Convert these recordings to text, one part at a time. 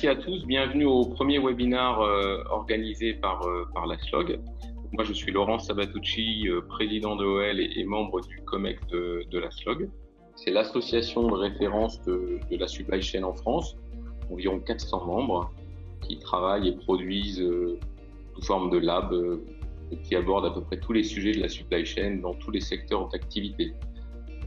merci à tous. Bienvenue au premier webinaire organisé par la SLOG. Moi, je suis Laurent Sabatucci, président de OL et membre du COMEX de la SLOG. C'est l'association de référence de la supply chain en France, environ 400 membres qui travaillent et produisent sous forme de lab et qui abordent à peu près tous les sujets de la supply chain dans tous les secteurs d'activité.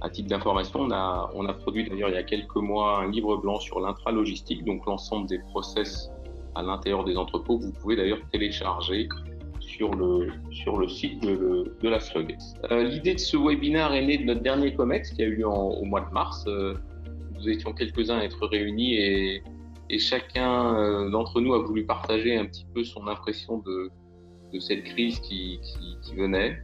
À titre d'information, on a produit d'ailleurs il y a quelques mois un livre blanc sur l'intralogistique, donc l'ensemble des process à l'intérieur des entrepôts. Vous pouvez d'ailleurs télécharger sur le site de la SLOG. L'idée de ce webinaire est née de notre dernier COMEX qui a eu lieu au mois de mars. Nous étions quelques-uns à être réunis et chacun d'entre nous a voulu partager un petit peu son impression de cette crise qui venait.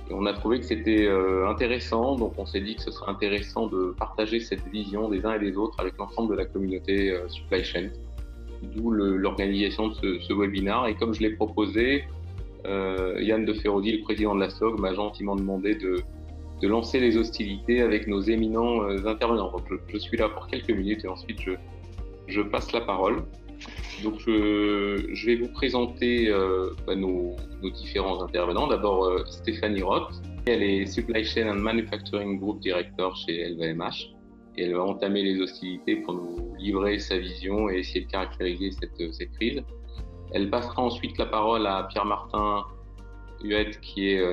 Et on a trouvé que c'était intéressant, donc on s'est dit que ce serait intéressant de partager cette vision des uns et des autres avec l'ensemble de la communauté supply chain, d'où l'organisation de ce webinaire. Et comme je l'ai proposé, Yann de Feraudy, le président de la SLOG, m'a gentiment demandé de lancer les hostilités avec nos éminents intervenants. Donc je suis là pour quelques minutes et ensuite je passe la parole. Donc je vais vous présenter nos différents intervenants. D'abord Stéphanie Roth, elle est Supply Chain and Manufacturing Group Director chez LVMH et elle va entamer les hostilités pour nous livrer sa vision et essayer de caractériser cette crise. Elle passera ensuite la parole à Pierre-Martin Huette qui est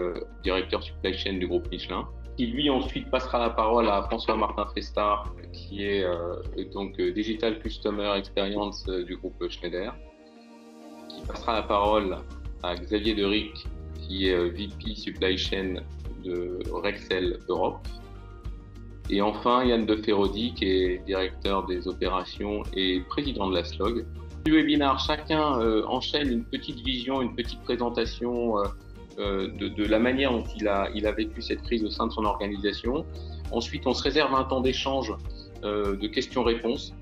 directeur Supply Chain du groupe Michelin, qui lui ensuite passera la parole à François-Martin Festard qui est donc Digital Customer Experience du groupe Schneider, qui passera la parole à Xavier Deric qui est VP Supply Chain de Rexel Europe, et enfin Yann de Feraudy qui est directeur des opérations et président de la SLOG. Du webinaire, chacun enchaîne une petite vision, une petite présentation de la manière dont il a vécu cette crise au sein de son organisation. Ensuite, on se réserve un temps d'échange de questions-réponses,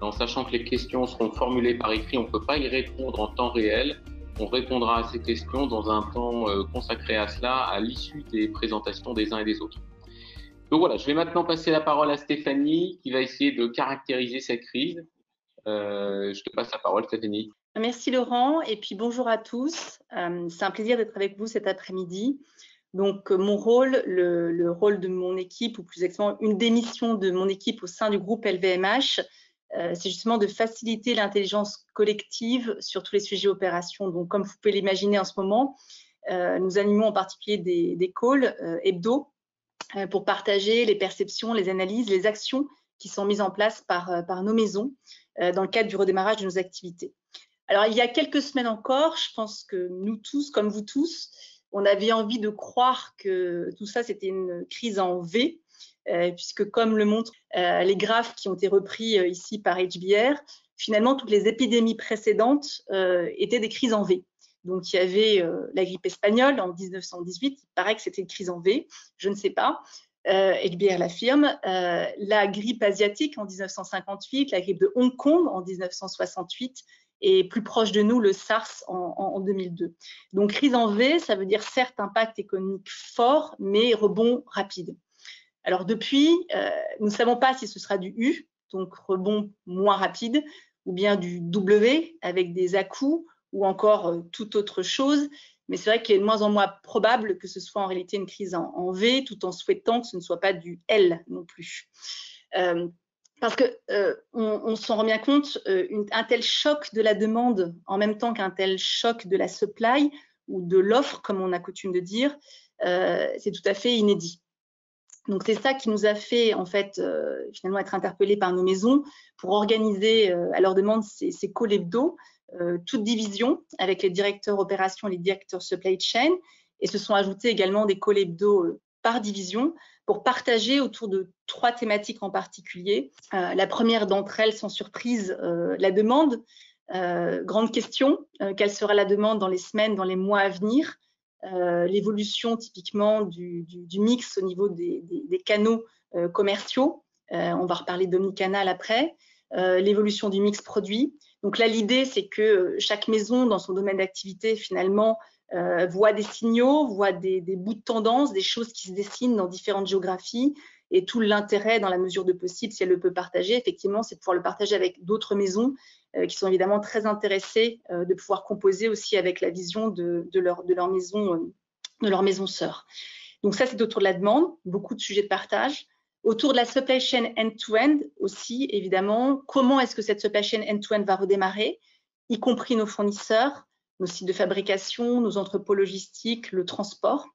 en sachant que les questions seront formulées par écrit. On ne peut pas y répondre en temps réel. On répondra à ces questions dans un temps consacré à cela, à l'issue des présentations des uns et des autres. Donc voilà, je vais maintenant passer la parole à Stéphanie, qui va essayer de caractériser cette crise. Je te passe la parole, Stéphanie. Merci Laurent, et puis bonjour à tous. C'est un plaisir d'être avec vous cet après-midi. Donc mon rôle, le rôle de mon équipe, ou plus exactement une des missions de mon équipe au sein du groupe LVMH, c'est justement de faciliter l'intelligence collective sur tous les sujets opérations. Donc comme vous pouvez l'imaginer en ce moment, nous animons en particulier des calls hebdo pour partager les perceptions, les analyses, les actions qui sont mises en place par nos maisons dans le cadre du redémarrage de nos activités. Alors, il y a quelques semaines encore, je pense que nous tous, comme vous tous, on avait envie de croire que tout ça, c'était une crise en V, puisque comme le montrent les graphes qui ont été repris ici par HBR, finalement, toutes les épidémies précédentes étaient des crises en V. Donc, il y avait la grippe espagnole en 1918, il paraît que c'était une crise en V, je ne sais pas. HBR l'affirme, la grippe asiatique en 1958, la grippe de Hong Kong en 1968, et plus proche de nous, le SARS en 2002. Donc, crise en V, ça veut dire certes impact économique fort, mais rebond rapide. Alors, depuis, nous ne savons pas si ce sera du U, donc rebond moins rapide, ou bien du W, avec des à-coups, ou encore toute autre chose. Mais c'est vrai qu'il est de moins en moins probable que ce soit en réalité une crise en V, tout en souhaitant que ce ne soit pas du L non plus. Parce qu'on s'en rend bien compte, un tel choc de la demande en même temps qu'un tel choc de la supply ou de l'offre, comme on a coutume de dire, c'est tout à fait inédit. Donc c'est ça qui nous a fait en fait finalement être interpellés par nos maisons pour organiser à leur demande ces calls hebdo, toutes divisions avec les directeurs opérations et les directeurs supply chain, et se sont ajoutés également des calls hebdo par division pour partager autour de 3 thématiques en particulier. La première d'entre elles, sans surprise, la demande. Grande question, quelle sera la demande dans les semaines, dans les mois à venir? L'évolution typiquement du mix au niveau des canaux commerciaux. On va reparler d'omnicanal après. L'évolution du mix produit. Donc là, l'idée, c'est que chaque maison, dans son domaine d'activité, finalement, voit des signaux, voit des bouts de tendance, des choses qui se dessinent dans différentes géographies Et tout l'intérêt, dans la mesure de possible, si elle le peut partager, effectivement, c'est de pouvoir le partager avec d'autres maisons qui sont évidemment très intéressées de pouvoir composer aussi avec la vision de leur maison sœur. Donc ça, c'est autour de la demande, beaucoup de sujets de partage. Autour de la supply chain end-to-end aussi, évidemment, comment est-ce que cette supply chain end-to-end va redémarrer, y compris nos fournisseurs, nos sites de fabrication, nos entrepôts logistiques, le transport.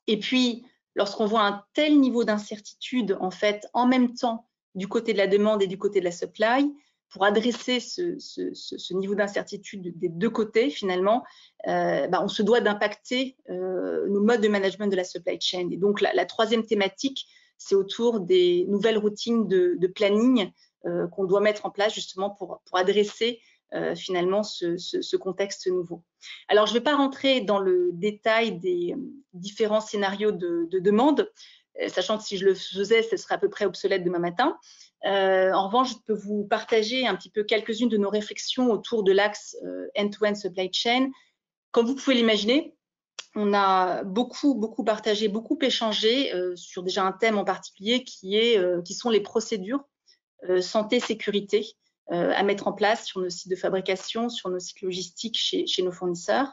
Et puis, lorsqu'on voit un tel niveau d'incertitude, en fait, en même temps, du côté de la demande et du côté de la supply, pour adresser ce niveau d'incertitude des deux côtés, finalement, on se doit d'impacter nos modes de management de la supply chain. Et donc, la troisième thématique, c'est autour des nouvelles routines de planning qu'on doit mettre en place justement pour adresser finalement ce contexte nouveau. Alors, je ne vais pas rentrer dans le détail des différents scénarios de demande, sachant que si je le faisais, ce serait à peu près obsolète demain matin. En revanche, je peux vous partager un petit peu quelques-unes de nos réflexions autour de l'axe end-to-end supply chain. Comme vous pouvez l'imaginer, on a beaucoup partagé, beaucoup échangé sur déjà un thème en particulier qui sont les procédures santé-sécurité à mettre en place sur nos sites de fabrication, sur nos sites logistiques chez nos fournisseurs.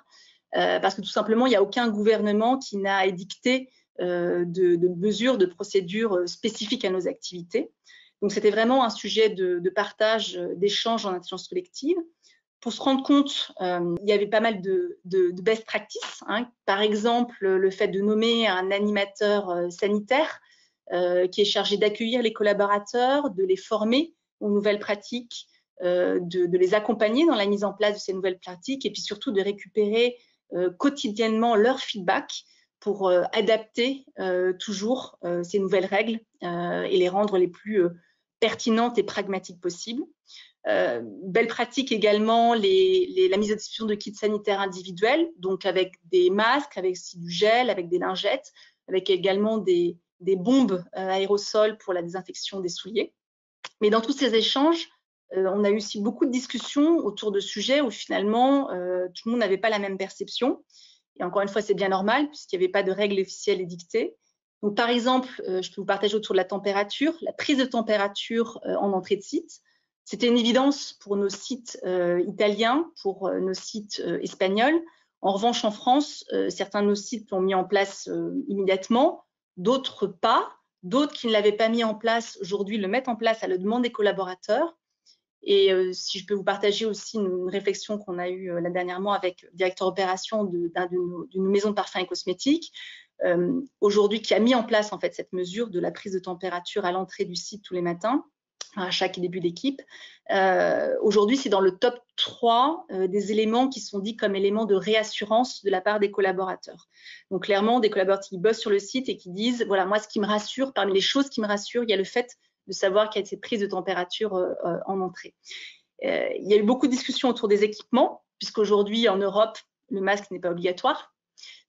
Parce que tout simplement, il n'y a aucun gouvernement qui n'a édicté de mesures, de procédures spécifiques à nos activités. Donc, c'était vraiment un sujet de partage, d'échange en intelligence collective. Pour se rendre compte, il y avait pas mal de best practices. Par exemple, le fait de nommer un animateur sanitaire qui est chargé d'accueillir les collaborateurs, de les former aux nouvelles pratiques, de les accompagner dans la mise en place de ces nouvelles pratiques et puis surtout de récupérer quotidiennement leur feedback pour adapter toujours ces nouvelles règles et les rendre les plus pertinentes et pragmatiques possibles. Belle pratique également, la mise à disposition de kits sanitaires individuels, donc avec des masques, avec aussi du gel, avec des lingettes, avec également des bombes aérosols pour la désinfection des souliers. Mais dans tous ces échanges, on a eu aussi beaucoup de discussions autour de sujets où finalement, tout le monde n'avait pas la même perception. Et encore une fois, c'est bien normal puisqu'il n'y avait pas de règles officielles édictées. Donc, par exemple, je peux vous partager autour de la température, la prise de température en entrée de site. C'était une évidence pour nos sites italiens, pour nos sites espagnols. En revanche, en France, certains de nos sites l'ont mis en place immédiatement, d'autres pas. D'autres qui ne l'avaient pas mis en place aujourd'hui le mettent en place à la demande des collaborateurs. Et si je peux vous partager aussi une réflexion qu'on a eue là dernièrement avec le directeur opération d'une maison de parfums et cosmétiques, aujourd'hui qui a mis en place en fait cette mesure de la prise de température à l'entrée du site tous les matins, à chaque début d'équipe. Aujourd'hui, c'est dans le top 3 des éléments qui sont dits comme éléments de réassurance de la part des collaborateurs. Donc clairement, des collaborateurs qui bossent sur le site et qui disent, voilà, moi, ce qui me rassure, parmi les choses qui me rassurent, il y a le fait de savoir qu'il y a cette prise de température en entrée. Il y a eu beaucoup de discussions autour des équipements, puisqu'aujourd'hui, en Europe, le masque n'est pas obligatoire.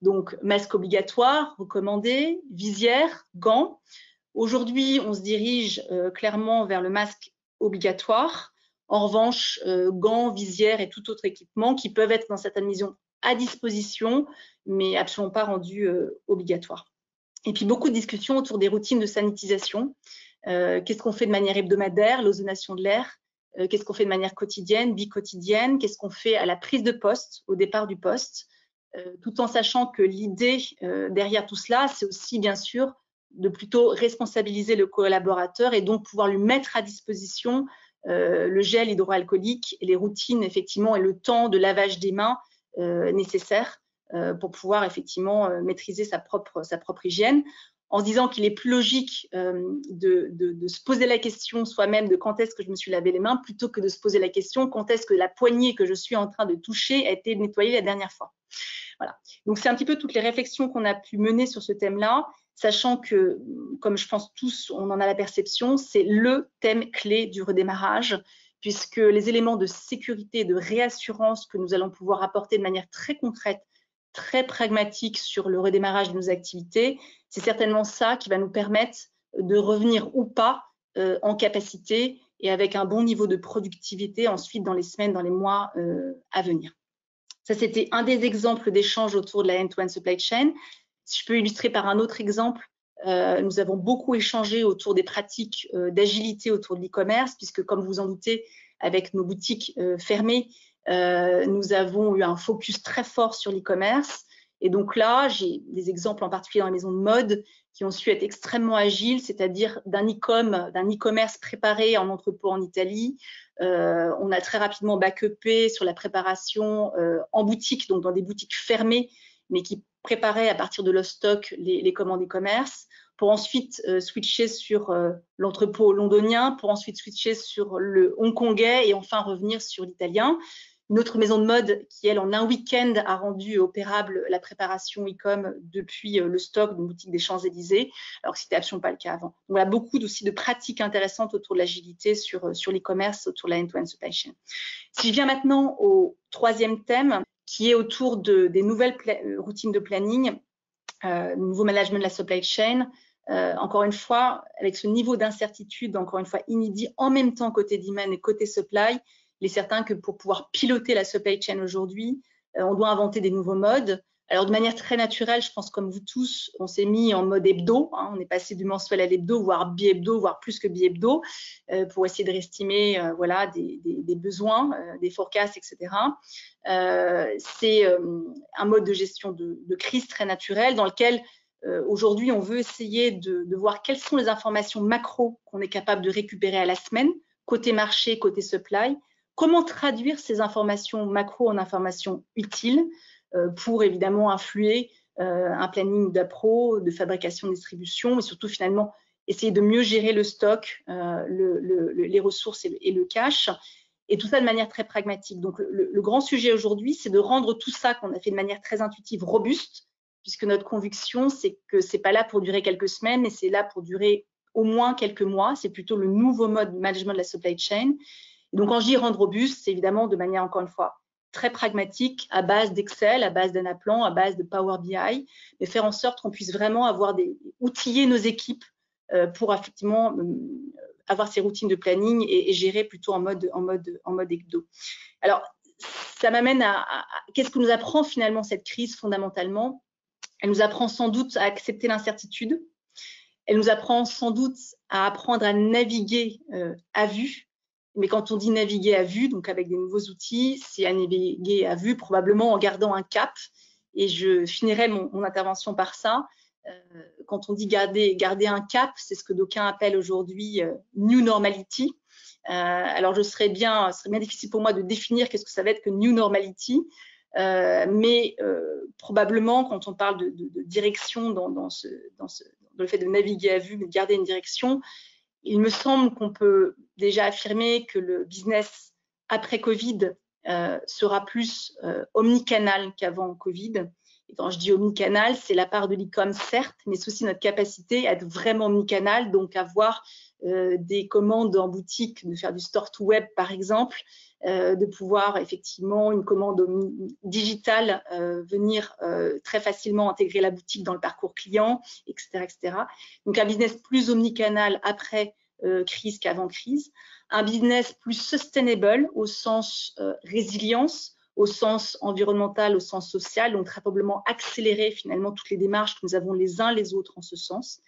Donc, masque obligatoire, recommandé, visière, gants. Aujourd'hui, on se dirige clairement vers le masque obligatoire. En revanche, gants, visières et tout autre équipement qui peuvent être dans certaines maisons à disposition, mais absolument pas rendus obligatoires. Et puis, beaucoup de discussions autour des routines de sanitisation. Qu'est-ce qu'on fait de manière hebdomadaire, l'ozonation de l'air? Qu'est-ce qu'on fait de manière quotidienne, bi-quotidienne? Qu'est-ce qu'on fait à la prise de poste, au départ du poste? Tout en sachant que l'idée derrière tout cela, c'est aussi bien sûr de plutôt responsabiliser le collaborateur et donc pouvoir lui mettre à disposition le gel hydroalcoolique et les routines effectivement et le temps de lavage des mains nécessaires pour pouvoir effectivement maîtriser sa propre hygiène, en se disant qu'il est plus logique de se poser la question soi-même de quand est-ce que je me suis lavé les mains plutôt que de se poser la question quand est-ce que la poignée que je suis en train de toucher a été nettoyée la dernière fois. Voilà. Donc, c'est un petit peu toutes les réflexions qu'on a pu mener sur ce thème-là, sachant que, comme je pense tous, on en a la perception, c'est le thème clé du redémarrage, puisque les éléments de sécurité et de réassurance que nous allons pouvoir apporter de manière très concrète, très pragmatique sur le redémarrage de nos activités, c'est certainement ça qui va nous permettre de revenir ou pas en capacité et avec un bon niveau de productivité ensuite dans les semaines, dans les mois à venir. Ça, c'était un des exemples d'échanges autour de la end-to-end supply chain. Si je peux illustrer par un autre exemple, Nous avons beaucoup échangé autour des pratiques d'agilité autour de l'e-commerce, puisque comme vous en doutez, avec nos boutiques fermées, nous avons eu un focus très fort sur l'e-commerce. Et donc là, j'ai des exemples en particulier dans les maisons de mode qui ont su être extrêmement agiles, c'est-à-dire d'un e-commerce préparé en entrepôt en Italie. On a très rapidement back-upé sur la préparation en boutique, donc dans des boutiques fermées, mais qui préparaient à partir de leur stock les commandes e-commerce, pour ensuite switcher sur l'entrepôt londonien, pour ensuite switcher sur le hongkongais et enfin revenir sur l'italien. Une autre maison de mode qui, elle, en un week-end, a rendu opérable la préparation e-com depuis le stock d'une boutique des Champs-Élysées, alors que c'était absolument pas le cas avant. Donc, voilà, beaucoup aussi de pratiques intéressantes autour de l'agilité sur l'e-commerce, autour de la end-to-end supply chain. Si je viens maintenant au troisième thème, qui est autour des nouvelles routines de planning, nouveau management de la supply chain. Encore une fois, avec ce niveau d'incertitude, encore une fois inédit, en même temps côté demand et côté supply, il est certain que pour pouvoir piloter la supply chain aujourd'hui, on doit inventer des nouveaux modes. Alors, de manière très naturelle, je pense comme vous tous, on s'est mis en mode hebdo. Hein, on est passé du mensuel à l'hebdo, voire bi-hebdo, voire plus que bi-hebdo, pour essayer de réestimer voilà, des besoins, des forecasts, etc. C'est un mode de gestion de crise très naturel dans lequel aujourd'hui, on veut essayer de voir quelles sont les informations macro qu'on est capable de récupérer à la semaine, côté marché, côté supply. Comment traduire ces informations macro en informations utiles pour évidemment influer un planning d'appro, de fabrication, de distribution, et surtout finalement essayer de mieux gérer le stock, les ressources et le cash, et tout ça de manière très pragmatique. Donc le grand sujet aujourd'hui, c'est de rendre tout ça qu'on a fait de manière très intuitive robuste, puisque notre conviction, c'est que c'est pas là pour durer quelques semaines, mais c'est là pour durer au moins quelques mois. C'est plutôt le nouveau mode de management de la supply chain. Et donc, quand je dis rendre robuste, c'est évidemment de manière, encore une fois, très pragmatique, à base d'Excel, à base d'Anaplan, à base de Power BI, mais faire en sorte qu'on puisse vraiment outiller nos équipes pour effectivement avoir ces routines de planning et gérer plutôt en mode hebdo. Alors, ça m'amène à qu'est-ce que nous apprend finalement cette crise fondamentalement? Elle nous apprend sans doute à accepter l'incertitude. Elle nous apprend sans doute à apprendre à naviguer à vue. Mais quand on dit naviguer à vue, donc avec des nouveaux outils, c'est à naviguer à vue probablement en gardant un cap. Et je finirai mon intervention par ça. Quand on dit garder un cap, c'est ce que d'aucuns appellent aujourd'hui New Normality. Alors, ce serait bien difficile pour moi de définir qu'est-ce que ça va être que New Normality. Mais probablement, quand on parle de direction dans le fait de naviguer à vue, de garder une direction, il me semble qu'on peut déjà affirmer que le business après Covid sera plus omnicanal qu'avant Covid. Et quand je dis omnicanal, c'est la part de l'e-com, certes, mais c'est aussi notre capacité à être vraiment omnicanal, donc avoir des commandes en boutique, de faire du store to web par exemple, de pouvoir effectivement une commande digitale venir très facilement intégrer la boutique dans le parcours client, etc., etc. Donc un business plus omnicanal après crise qu'avant crise, un business plus sustainable au sens résilience, au sens environnemental, au sens social, donc très probablement accélérer finalement toutes les démarches que nous avons les uns les autres en ce sens.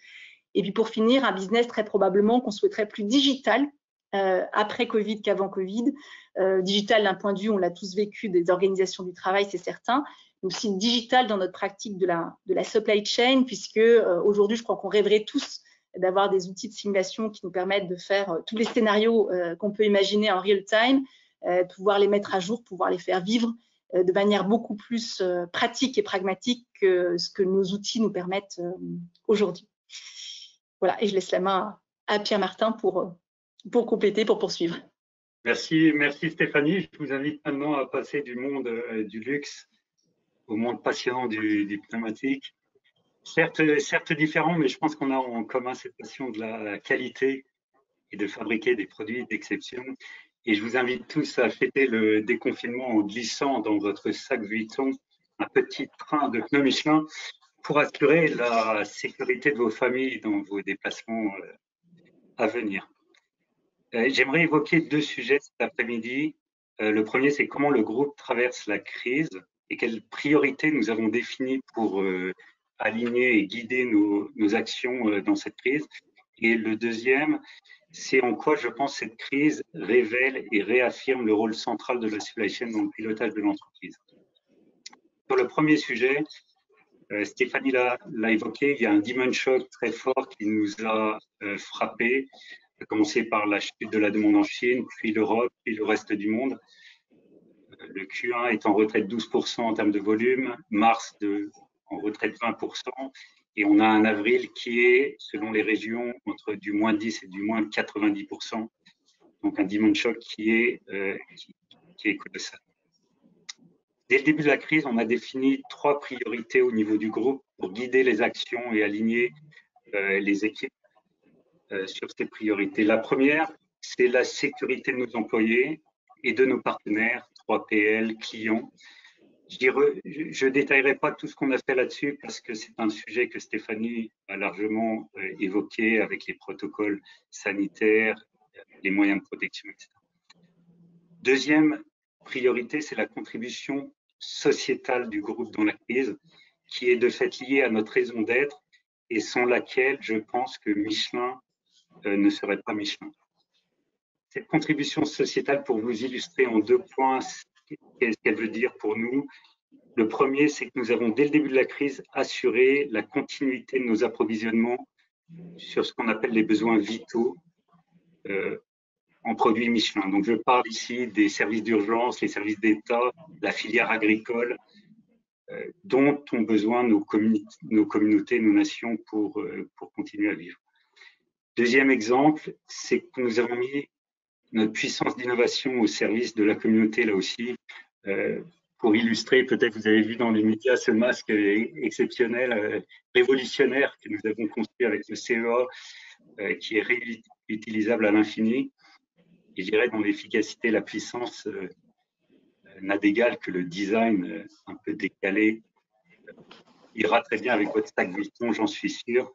Et puis pour finir, un business très probablement qu'on souhaiterait plus digital après Covid qu'avant Covid. Digital d'un point de vue, on l'a tous vécu, des organisations du travail, c'est certain, mais aussi digital dans notre pratique de la supply chain, puisque aujourd'hui, je crois qu'on rêverait tous d'avoir des outils de simulation qui nous permettent de faire tous les scénarios qu'on peut imaginer en real time, pouvoir les mettre à jour, pouvoir les faire vivre de manière beaucoup plus pratique et pragmatique que ce que nos outils nous permettent aujourd'hui. Voilà, et je laisse la main à Pierre-Martin pour compléter, pour poursuivre. Merci Stéphanie. Je vous invite maintenant à passer du monde du luxe au monde passionnant du pneumatique. Certes différent, mais je pense qu'on a en commun cette passion de la qualité et de fabriquer des produits d'exception. Et je vous invite tous à fêter le déconfinement en glissant dans votre sac Vuitton un petit train de pneus Michelin pour assurer la sécurité de vos familles dans vos déplacements à venir. J'aimerais évoquer deux sujets cet après-midi. Le premier, c'est comment le groupe traverse la crise et quelles priorités nous avons définies pour aligner et guider nos actions dans cette crise. Et le deuxième, c'est en quoi je pense cette crise révèle et réaffirme le rôle central de la supply chain dans le pilotage de l'entreprise. Sur le premier sujet, Stéphanie l'a évoqué, il y a un demand shock très fort qui nous a frappé, à commencer par la chute de la demande en Chine, puis l'Europe, puis le reste du monde. Le Q1 est en retrait de 12% en termes de volume, mars en retrait de 20%, et on a un avril qui est, selon les régions, entre du moins 10 et du moins 90%. Donc un demand shock qui est colossal. Dès le début de la crise, on a défini 3 priorités au niveau du groupe pour guider les actions et aligner les équipes sur ces priorités. La première, c'est la sécurité de nos employés et de nos partenaires, 3PL, clients. Je ne détaillerai pas tout ce qu'on a fait là-dessus parce que c'est un sujet que Stéphanie a largement évoqué avec les protocoles sanitaires, les moyens de protection, etc. Deuxième priorité, c'est la contribution sociétale du groupe dans la crise, qui est de fait liée à notre raison d'être et sans laquelle je pense que Michelin ne serait pas Michelin. Cette contribution sociétale, pour vous illustrer en 2 points ce qu'elle veut dire pour nous. Le premier, c'est que nous avons, dès le début de la crise, assuré la continuité de nos approvisionnements sur ce qu'on appelle les besoins vitaux en produits Michelin. Donc, je parle ici des services d'urgence, les services d'État, la filière agricole, dont ont besoin nos communautés, nos nations pour continuer à vivre. Deuxième exemple, c'est que nous avons mis notre puissance d'innovation au service de la communauté, là aussi. Pour illustrer, peut-être vous avez vu dans les médias ce masque exceptionnel, révolutionnaire que nous avons construit avec le CEA, qui est réutilisable à l'infini. Et je dirais dans l'efficacité, la puissance n'a d'égal que le design un peu décalé. Ira très bien avec votre sac Vuitton, j'en suis sûr.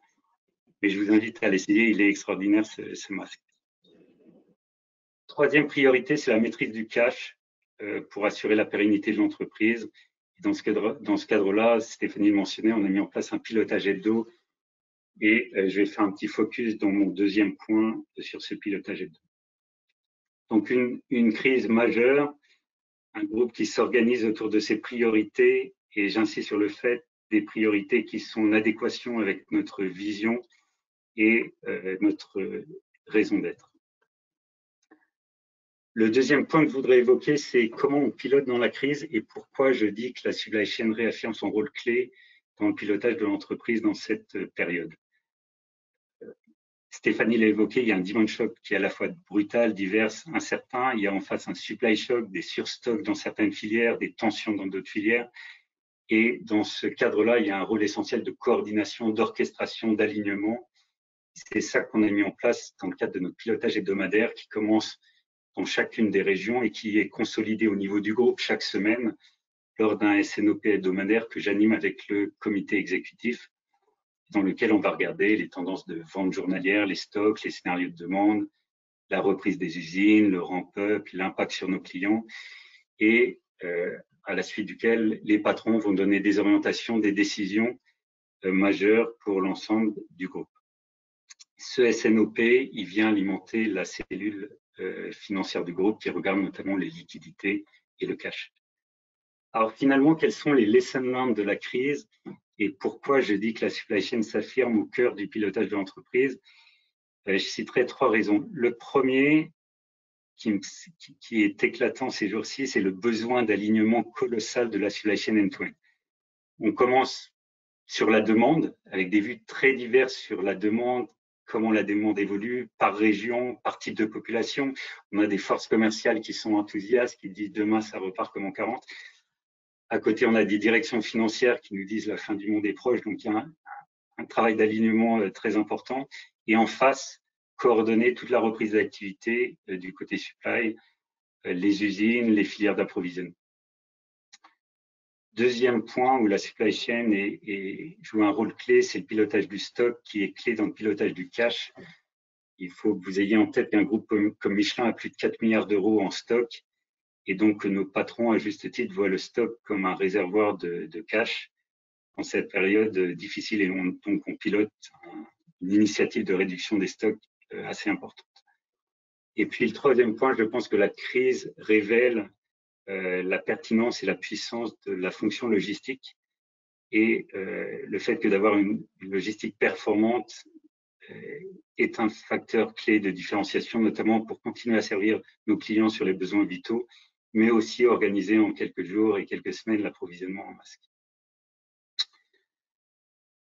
Mais je vous invite à l'essayer, il est extraordinaire ce masque. Troisième priorité, c'est la maîtrise du cash pour assurer la pérennité de l'entreprise. Dans ce cadre-là, Stéphanie le mentionnait, on a mis en place un pilotage hebdo et je vais faire un petit focus dans mon deuxième point sur ce pilotage hebdo. Donc une crise majeure, un groupe qui s'organise autour de ses priorités et j'insiste sur le fait des priorités qui sont en adéquation avec notre vision et notre raison d'être. Le deuxième point que je voudrais évoquer, c'est comment on pilote dans la crise et pourquoi je dis que la supply chain réaffirme son rôle clé dans le pilotage de l'entreprise dans cette période. Stéphanie l'a évoqué, il y a un demand shock qui est à la fois brutal, divers, incertain. Il y a en face un supply shock, des surstocks dans certaines filières, des tensions dans d'autres filières. Et dans ce cadre-là, il y a un rôle essentiel de coordination, d'orchestration, d'alignement. C'est ça qu'on a mis en place dans le cadre de notre pilotage hebdomadaire qui commence dans chacune des régions et qui est consolidé au niveau du groupe chaque semaine lors d'un SNOP hebdomadaire que j'anime avec le comité exécutif, dans lequel on va regarder les tendances de vente journalière, les stocks, les scénarios de demande, la reprise des usines, le ramp-up, l'impact sur nos clients, et à la suite duquel les patrons vont donner des orientations, des décisions majeures pour l'ensemble du groupe. Ce SNOP, il vient alimenter la cellule financière du groupe qui regarde notamment les liquidités et le cash. Alors finalement, quels sont les lessons learned de la crise et pourquoi je dis que la supply chain s'affirme au cœur du pilotage de l'entreprise? Je citerai 3 raisons. Le premier, qui est éclatant ces jours-ci, c'est le besoin d'alignement colossal de la supply chain end-to-end. On commence sur la demande, avec des vues très diverses sur la demande, comment la demande évolue par région, par type de population. On a des forces commerciales qui sont enthousiastes, qui disent demain ça repart comme en 40. À côté, on a des directions financières qui nous disent la fin du monde est proche, donc il y a un travail d'alignement très important. Et en face, coordonner toute la reprise d'activité du côté supply, les usines, les filières d'approvisionnement. Deuxième point où la supply chain joue un rôle clé, c'est le pilotage du stock qui est clé dans le pilotage du cash. Il faut que vous ayez en tête qu'un groupe comme Michelin a plus de 4 milliards d'euros en stock et donc que nos patrons, à juste titre, voient le stock comme un réservoir de cash. en cette période difficile et donc on pilote une initiative de réduction des stocks assez importante. Et puis le troisième point, je pense que la crise révèle la pertinence et la puissance de la fonction logistique et le fait que d'avoir une logistique performante est un facteur clé de différenciation, notamment pour continuer à servir nos clients sur les besoins vitaux, mais aussi organiser en quelques jours et quelques semaines l'approvisionnement en masques.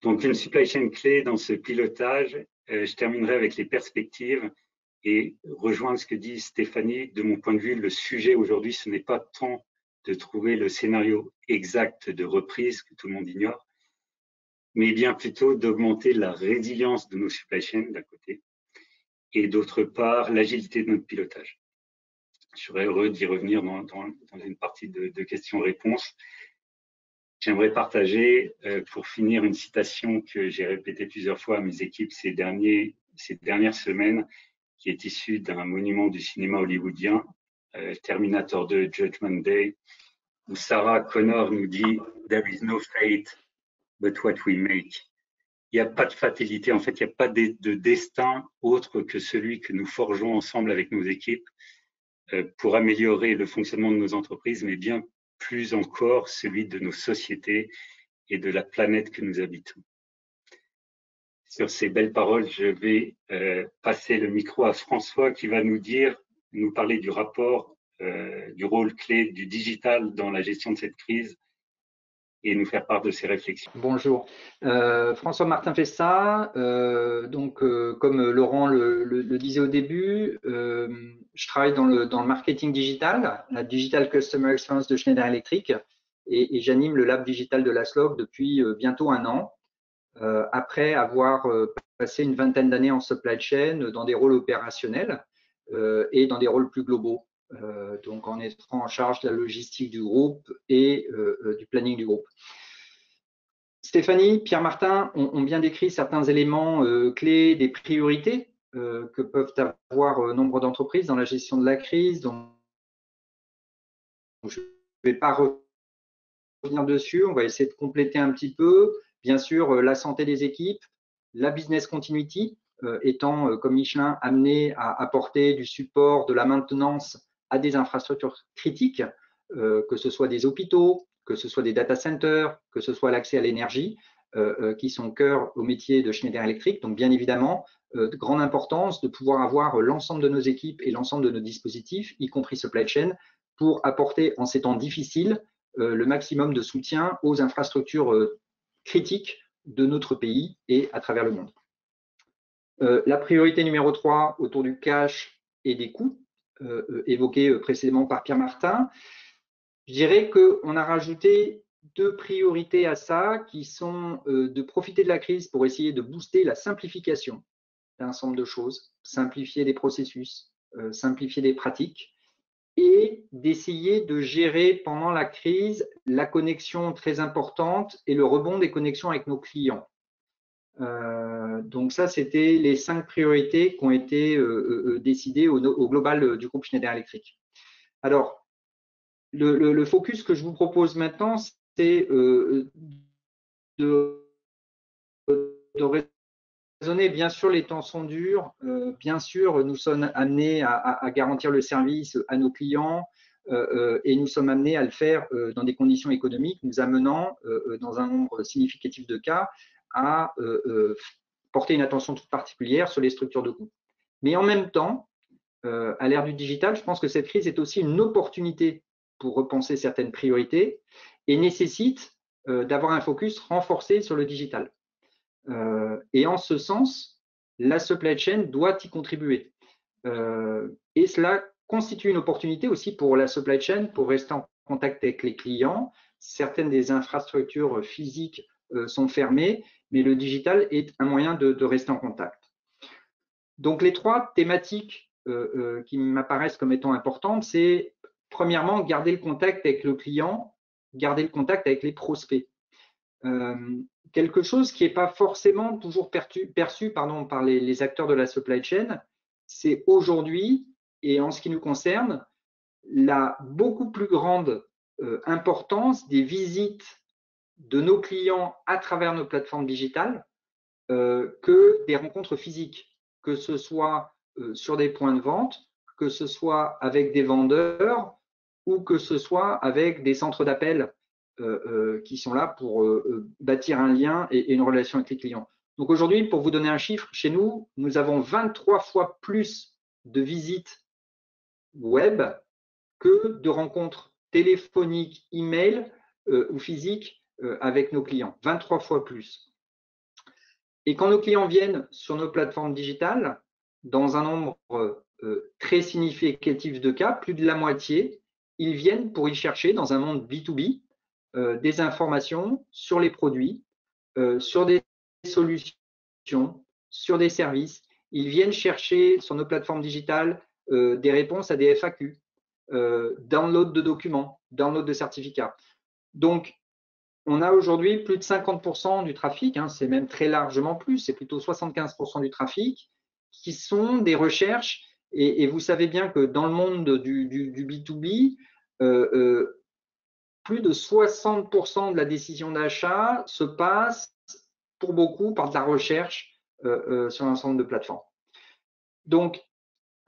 Donc, une supply chain clé dans ce pilotage. Je terminerai avec les perspectives et rejoindre ce que dit Stéphanie. De mon point de vue, le sujet aujourd'hui, ce n'est pas tant de trouver le scénario exact de reprise que tout le monde ignore, mais bien plutôt d'augmenter la résilience de nos supply chains d'un côté et d'autre part l'agilité de notre pilotage. Je serais heureux d'y revenir dans une partie de questions-réponses. J'aimerais partager, pour finir, une citation que j'ai répétée plusieurs fois à mes équipes ces dernières semaines, qui est issue d'un monument du cinéma hollywoodien, Terminator 2, Judgment Day, où Sarah Connor nous dit « There is no fate but what we make ». Il n'y a pas de fatalité, en fait, il n'y a pas de destin autre que celui que nous forgeons ensemble avec nos équipes pour améliorer le fonctionnement de nos entreprises, mais bien plus encore celui de nos sociétés et de la planète que nous habitons. Sur ces belles paroles, je vais passer le micro à François qui va nous parler du rapport, du rôle clé du digital dans la gestion de cette crise et nous faire part de ses réflexions. Bonjour, François Martin Fessa. Comme Laurent le disait au début, je travaille dans le marketing digital, la Digital Customer Experience de Schneider Electric, et j'anime le lab digital de l'ASLOG depuis bientôt 1 an, après avoir passé une vingtaine d'années en supply chain dans des rôles opérationnels et dans des rôles plus globaux. Donc en étant en charge de la logistique du groupe et du planning du groupe. Stéphanie, Pierre-Martin ont bien décrit certains éléments clés des priorités que peuvent avoir nombre d'entreprises dans la gestion de la crise. Donc, je ne vais pas revenir dessus, on va essayer de compléter un petit peu. Bien sûr, la santé des équipes, la business continuity, étant comme Michelin amené à apporter du support, de la maintenance à des infrastructures critiques, que ce soit des hôpitaux, que ce soit des data centers, que ce soit l'accès à l'énergie, qui sont cœur au métier de Schneider Electric. Donc, bien évidemment, de grande importance de pouvoir avoir l'ensemble de nos équipes et l'ensemble de nos dispositifs, y compris supply chain, pour apporter en ces temps difficiles le maximum de soutien aux infrastructures critiques de notre pays et à travers le monde. La priorité numéro 3 autour du cash et des coûts, évoqué précédemment par Pierre-Martin. Je dirais qu'on a rajouté 2 priorités à ça qui sont de profiter de la crise pour essayer de booster la simplification d'un ensemble de choses, simplifier des processus, simplifier des pratiques et d'essayer de gérer pendant la crise la connexion très importante et le rebond des connexions avec nos clients. Donc ça, c'était les 5 priorités qui ont été décidées au global du groupe Schneider Electric. Alors, le focus que je vous propose maintenant, c'est de raisonner. Bien sûr, les temps sont durs. Bien sûr, nous sommes amenés à garantir le service à nos clients et nous sommes amenés à le faire dans des conditions économiques, nous amenant, dans un nombre significatif de cas, à porter une attention toute particulière sur les structures de coûts. Mais en même temps, à l'ère du digital, je pense que cette crise est aussi une opportunité pour repenser certaines priorités et nécessite d'avoir un focus renforcé sur le digital. Et en ce sens, la supply chain doit y contribuer. Et cela constitue une opportunité aussi pour la supply chain pour rester en contact avec les clients. Certaines des infrastructures physiques sont fermées, mais le digital est un moyen de rester en contact. Donc, les 3 thématiques qui m'apparaissent comme étant importantes, c'est premièrement, garder le contact avec le client, garder le contact avec les prospects. Quelque chose qui n'est pas forcément toujours perçu par les acteurs de la supply chain, c'est aujourd'hui, et en ce qui nous concerne, la beaucoup plus grande importance des visites de nos clients à travers nos plateformes digitales que des rencontres physiques, que ce soit sur des points de vente, que ce soit avec des vendeurs ou que ce soit avec des centres d'appel qui sont là pour bâtir un lien et une relation avec les clients. Donc aujourd'hui, pour vous donner un chiffre, chez nous, nous avons 23 fois plus de visites web que de rencontres téléphoniques, email ou physiques avec nos clients. 23 fois plus. Et quand nos clients viennent sur nos plateformes digitales, dans un nombre très significatif de cas, plus de la moitié, ils viennent pour y chercher, dans un monde B2B, des informations sur les produits, sur des solutions, sur des services. Ils viennent chercher sur nos plateformes digitales des réponses à des FAQ, download de documents, download de certificats. Donc, on a aujourd'hui plus de 50% du trafic, hein, c'est même très largement plus, c'est plutôt 75% du trafic, qui sont des recherches. Et vous savez bien que dans le monde du B2B, plus de 60% de la décision d'achat se passe pour beaucoup par de la recherche sur l'ensemble de plateformes. Donc,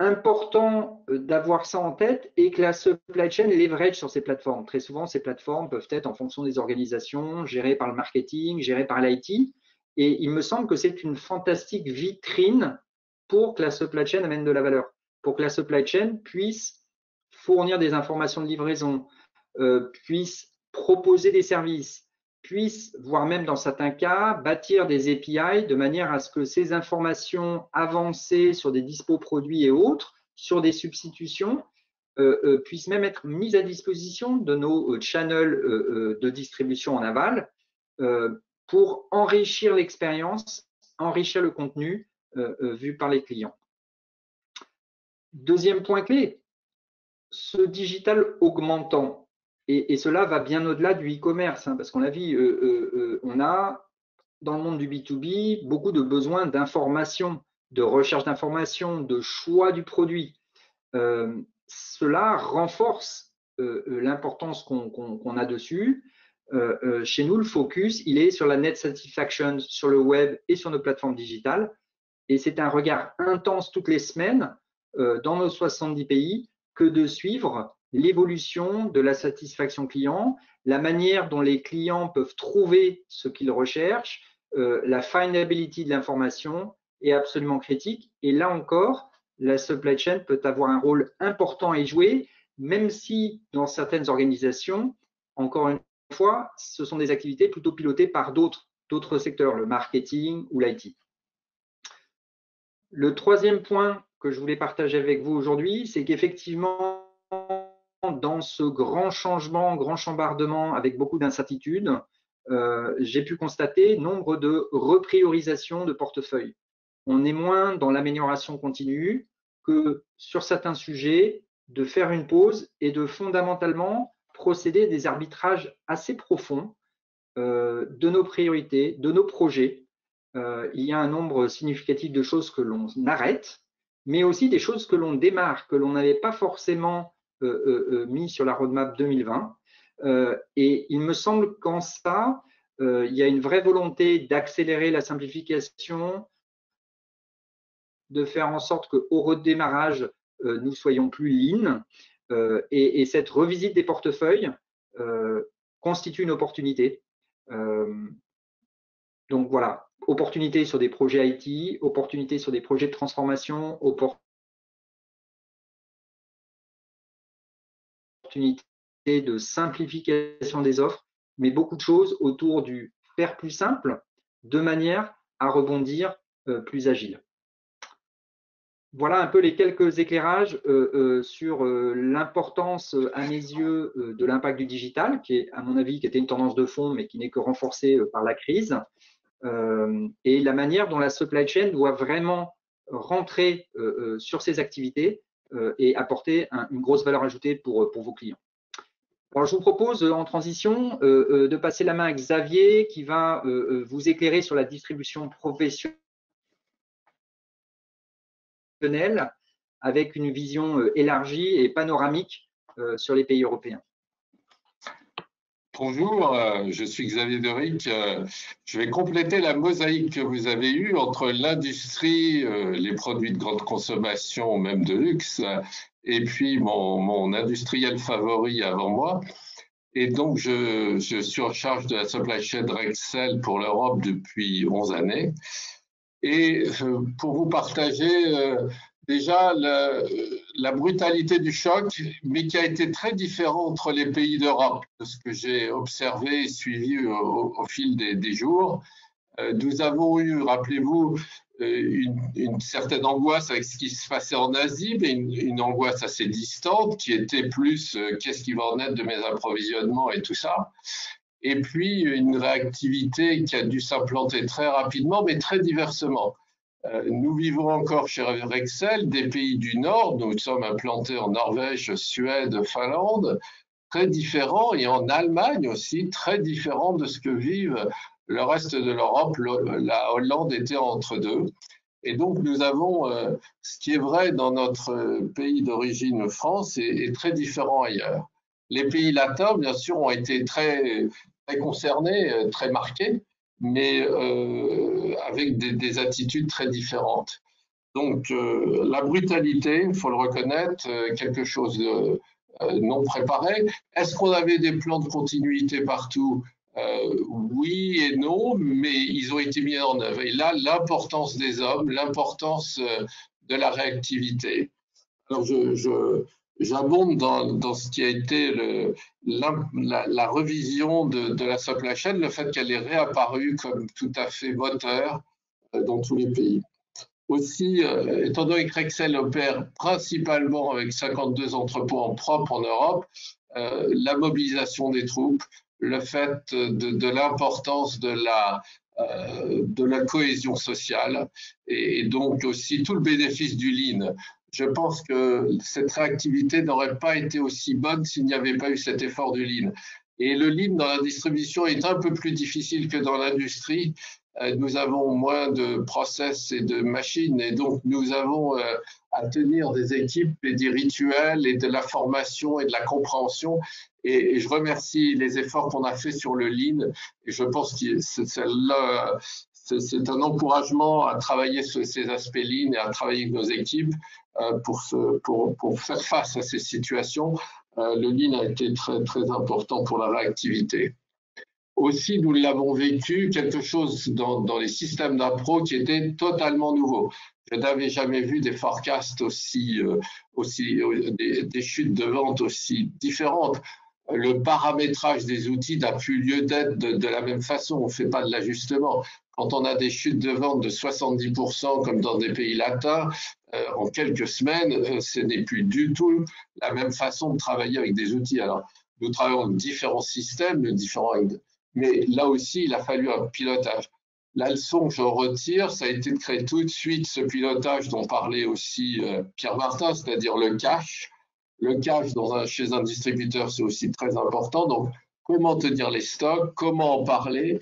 important d'avoir ça en tête et que la supply chain leverage sur ces plateformes. Très souvent, ces plateformes peuvent être en fonction des organisations, gérées par le marketing, gérées par l'IT. Et il me semble que c'est une fantastique vitrine pour que la supply chain amène de la valeur, pour que la supply chain puisse fournir des informations de livraison, puisse proposer des services, puisse, voire même dans certains cas, bâtir des API de manière à ce que ces informations avancées sur des dispos produits et autres, sur des substitutions, puissent même être mises à disposition de nos channels de distribution en aval pour enrichir l'expérience, enrichir le contenu vu par les clients. Deuxième point clé, ce digital augmentant. Et cela va bien au-delà du e-commerce, hein, parce qu'on l'a vu, on a dans le monde du B2B beaucoup de besoins d'information, de recherche d'information, de choix du produit. Cela renforce l'importance qu'on a dessus. Chez nous, le focus, il est sur la net satisfaction, sur le web et sur nos plateformes digitales. Et c'est un regard intense toutes les semaines dans nos 70 pays que de suivre l'évolution de la satisfaction client, la manière dont les clients peuvent trouver ce qu'ils recherchent, la findability de l'information est absolument critique. Et là encore, la supply chain peut avoir un rôle important à y jouer, même si dans certaines organisations, encore une fois, ce sont des activités plutôt pilotées par d'autres secteurs, le marketing ou l'IT. Le troisième point que je voulais partager avec vous aujourd'hui, c'est qu'effectivement, dans ce grand changement, grand chambardement avec beaucoup d'incertitudes, j'ai pu constater nombre de repriorisations de portefeuille. On est moins dans l'amélioration continue que sur certains sujets, de faire une pause et de fondamentalement procéder à des arbitrages assez profonds de nos priorités, de nos projets. Il y a un nombre significatif de choses que l'on arrête, mais aussi des choses que l'on démarre, que l'on n'avait pas forcément mis sur la roadmap 2020. Et il me semble qu'en ça, il y a une vraie volonté d'accélérer la simplification, de faire en sorte qu'au redémarrage, nous soyons plus lean. Et cette revisite des portefeuilles constitue une opportunité. Donc voilà, opportunité sur des projets IT, opportunité sur des projets de transformation, opportunité de simplification des offres, mais beaucoup de choses autour du faire plus simple de manière à rebondir plus agile. Voilà un peu les quelques éclairages sur l'importance, à mes yeux, de l'impact du digital, qui est, à mon avis, qui était une tendance de fond, mais qui n'est que renforcée par la crise, et la manière dont la supply chain doit vraiment rentrer sur ces activités et apporter une grosse valeur ajoutée pour vos clients. Alors, je vous propose en transition de passer la main à Xavier qui va vous éclairer sur la distribution professionnelle avec une vision élargie et panoramique sur les pays européens. Bonjour, je suis Xavier Deric. Je vais compléter la mosaïque que vous avez eue entre l'industrie, les produits de grande consommation, même de luxe, et puis mon industriel favori avant moi. Et donc, je suis en charge de la supply chain Rexel pour l'Europe depuis 11 années. Et pour vous partager déjà la brutalité du choc, mais qui a été très différent entre les pays d'Europe, de ce que j'ai observé et suivi au fil des jours. Nous avons eu, rappelez-vous, une certaine angoisse avec ce qui se passait en Asie, mais une angoisse assez distante, qui était plus qu'est-ce qui va en être de mes approvisionnements et tout ça. Et puis une réactivité qui a dû s'implanter très rapidement, mais très diversement. Nous vivons encore chez Rexel des pays du Nord, nous sommes implantés en Norvège, Suède, Finlande, très différents, et en Allemagne aussi, très différents de ce que vivent le reste de l'Europe. La Hollande était entre deux. Et donc nous avons ce qui est vrai dans notre pays d'origine, France, est très différent ailleurs. Les pays latins, bien sûr, ont été très concernés, très marqués, mais avec des attitudes très différentes. Donc, la brutalité, il faut le reconnaître, quelque chose de non préparé. Est-ce qu'on avait des plans de continuité partout? Oui et non, mais ils ont été mis en œuvre. Et là, l'importance des hommes, l'importance de la réactivité. Alors, j'abonde dans ce qui a été la revision de la supply chain, le fait qu'elle est réapparue comme tout à fait moteur dans tous les pays. Aussi, étant donné que Rexel opère principalement avec 52 entrepôts en propre en Europe, la mobilisation des troupes, le fait de l'importance de la cohésion sociale et donc aussi tout le bénéfice du lean. Je pense que cette réactivité n'aurait pas été aussi bonne s'il n'y avait pas eu cet effort du lean. Et le lean dans la distribution est un peu plus difficile que dans l'industrie. Nous avons moins de process et de machines, et donc nous avons à tenir des équipes et des rituels et de la formation et de la compréhension. Et je remercie les efforts qu'on a fait sur le lean. Et je pense que c'est un encouragement à travailler sur ces aspects lean et à travailler avec nos équipes pour faire face à ces situations. Le lean a été très, très important pour la réactivité. Aussi, nous l'avons vécu, quelque chose dans les systèmes d'appro qui était totalement nouveau. Je n'avais jamais vu des forecasts des chutes de vente aussi différentes. Le paramétrage des outils n'a plus lieu d'être de la même façon. On ne fait pas de l'ajustement. Quand on a des chutes de vente de 70% comme dans des pays latins, en quelques semaines, ce n'est plus du tout la même façon de travailler avec des outils. Alors, nous travaillons avec différents systèmes, mais là aussi, il a fallu un pilotage. La leçon que je retire, ça a été de créer tout de suite ce pilotage dont parlait aussi Pierre Martin, c'est-à-dire le cash. Le cash chez un distributeur, c'est aussi très important. Donc, comment tenir les stocks, comment en parler,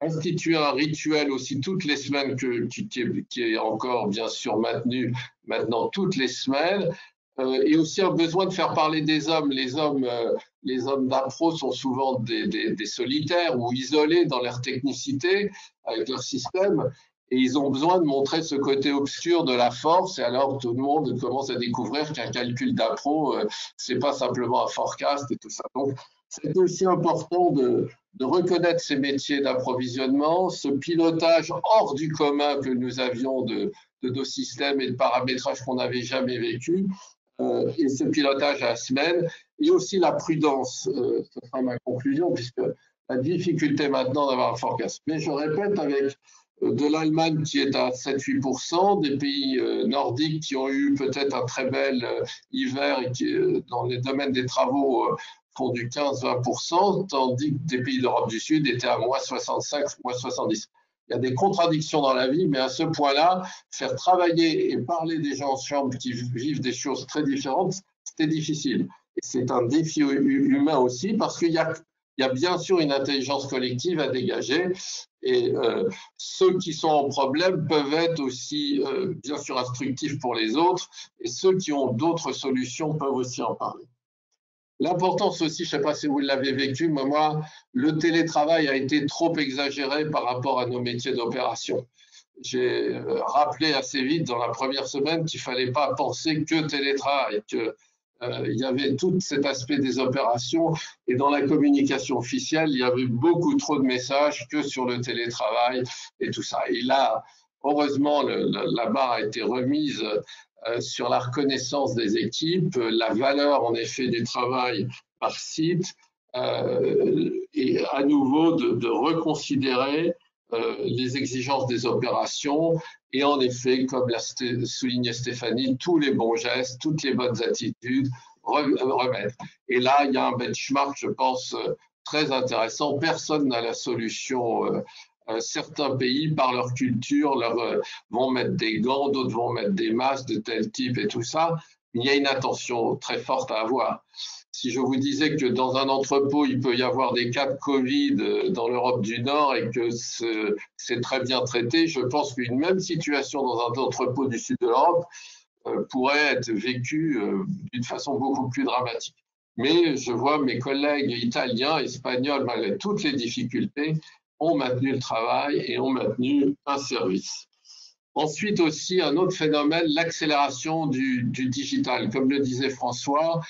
instituer un rituel aussi toutes les semaines qui est encore bien sûr maintenu maintenant toutes les semaines. Et aussi un besoin de faire parler des hommes. Les hommes d'appro sont souvent des solitaires ou isolés dans leur technicité, avec leur système, et ils ont besoin de montrer ce côté obscur de la force, et alors tout le monde commence à découvrir qu'un calcul d'appro, c'est pas simplement un forecast et tout ça. Donc, c'est aussi important de reconnaître ces métiers d'approvisionnement, ce pilotage hors du commun que nous avions de nos systèmes et de paramétrage qu'on n'avait jamais vécu, et ce pilotage à la semaine, et aussi la prudence. Ce sera ma conclusion, puisque la difficulté maintenant d'avoir un forecast. Mais je répète, avec de l'Allemagne qui est à 7-8%, des pays nordiques qui ont eu peut-être un très bel hiver et qui, dans les domaines des travaux, font du 15-20%, tandis que des pays d'Europe du Sud étaient à moins 65, moins 70. Il y a des contradictions dans la vie, mais à ce point-là, faire travailler et parler des gens en chambre qui vivent des choses très différentes, c'était difficile. Et c'est un défi humain aussi, parce qu'il y a bien sûr une intelligence collective à dégager, et ceux qui sont en problème peuvent être aussi bien sûr instructifs pour les autres, et ceux qui ont d'autres solutions peuvent aussi en parler. L'importance aussi, je ne sais pas si vous l'avez vécu, mais moi, le télétravail a été trop exagéré par rapport à nos métiers d'opération. J'ai rappelé assez vite dans la première semaine qu'il ne fallait pas penser que télétravail, qu'il y avait tout cet aspect des opérations, et dans la communication officielle, il y avait beaucoup trop de messages que sur le télétravail et tout ça. Et là, heureusement, la barre a été remise sur la reconnaissance des équipes, la valeur en effet du travail par site, et à nouveau de reconsidérer les exigences des opérations, et en effet, comme l'a souligné Stéphanie, tous les bons gestes, toutes les bonnes attitudes remettre. Et là, il y a un benchmark, je pense, très intéressant. Personne n'a la solution. Certains pays, par leur culture, vont mettre des gants, d'autres vont mettre des masques de tel type et tout ça. Il y a une attention très forte à avoir. Si je vous disais que dans un entrepôt, il peut y avoir des cas de Covid dans l'Europe du Nord et que c'est très bien traité, je pense qu'une même situation dans un entrepôt du sud de l'Europe pourrait être vécue d'une façon beaucoup plus dramatique. Mais je vois mes collègues italiens, espagnols, malgré toutes les difficultés, ont maintenu le travail et ont maintenu un service. Ensuite aussi, un autre phénomène, l'accélération du digital. Comme le disait François,